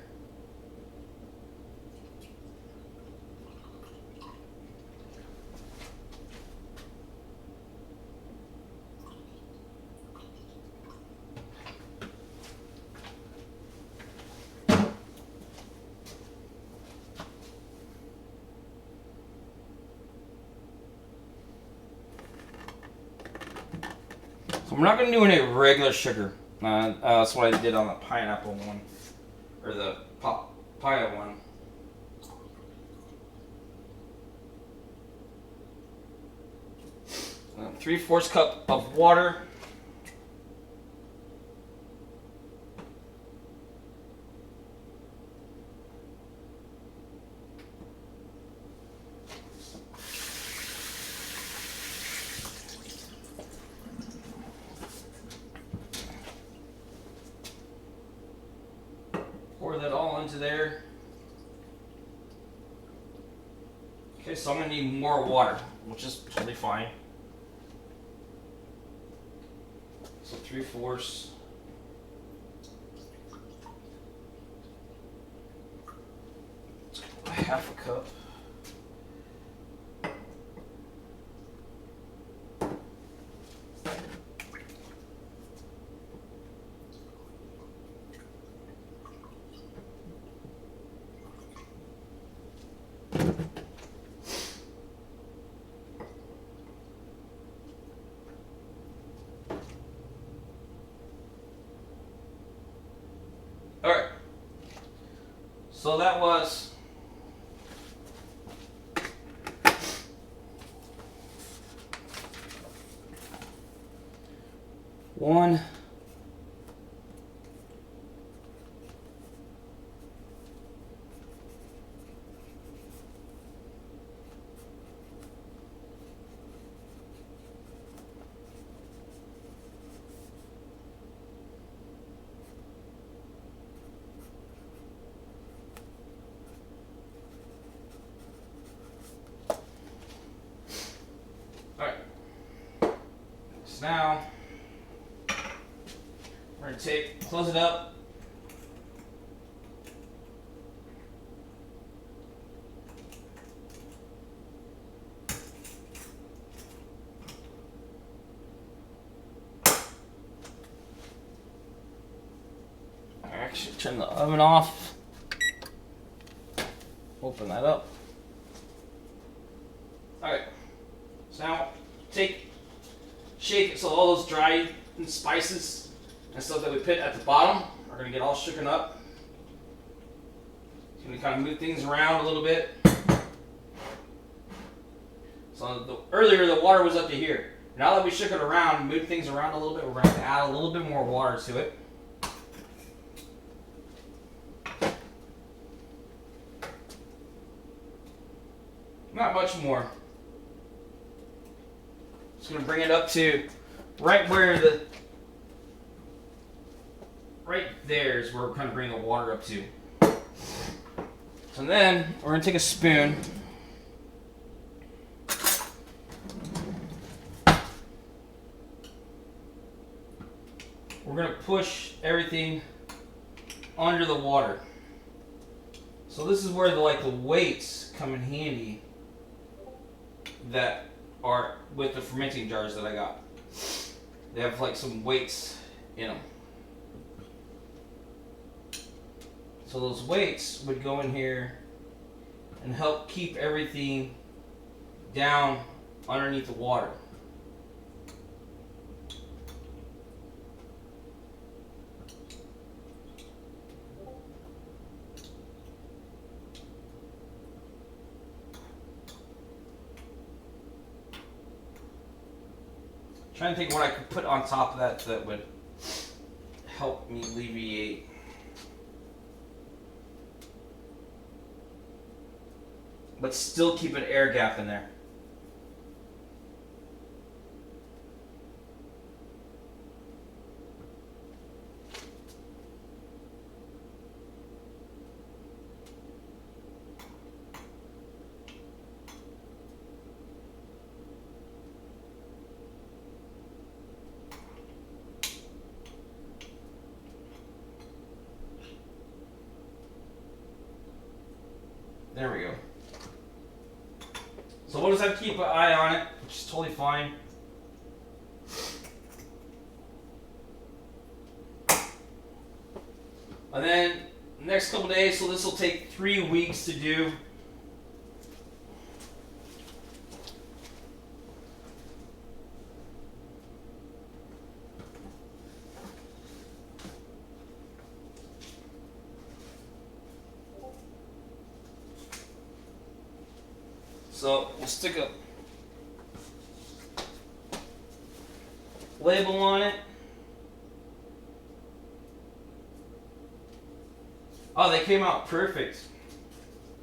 So we're not going to do any regular sugar. That's what I did on the pineapple one, or the papaya one. And 3/4 cup of water. Pour that all into there. Okay, so I'm going to need more water, which is totally fine. So 3/4. Half a cup. Alright, so that was one, now we're going to close it up. Actually, turn the oven off. Open that up. Alright, so now shake it so all those dry spices and stuff that we put at the bottom are going to get all shooken up. So we kind of move things around a little bit. So earlier the water was up to here. Now that we shook it around, move things around a little bit, we're going to add a little bit more water to it. Not much more. Just going to bring it up to right there is where we're kind of bringing the water up to. So then we're going to take a spoon. We're going to push everything under the water. So this is where the weights come in handy that are with the fermenting jars that I got. They have some weights in them. So those weights would go in here and help keep everything down underneath the water. Trying to think what I could put on top of that would help me alleviate. But still keep an air gap in there. There we go. So we'll just have to keep an eye on it, which is totally fine. And then next couple days, so this will take 3 weeks to do. So we'll stick a label on it. Oh, they came out perfect.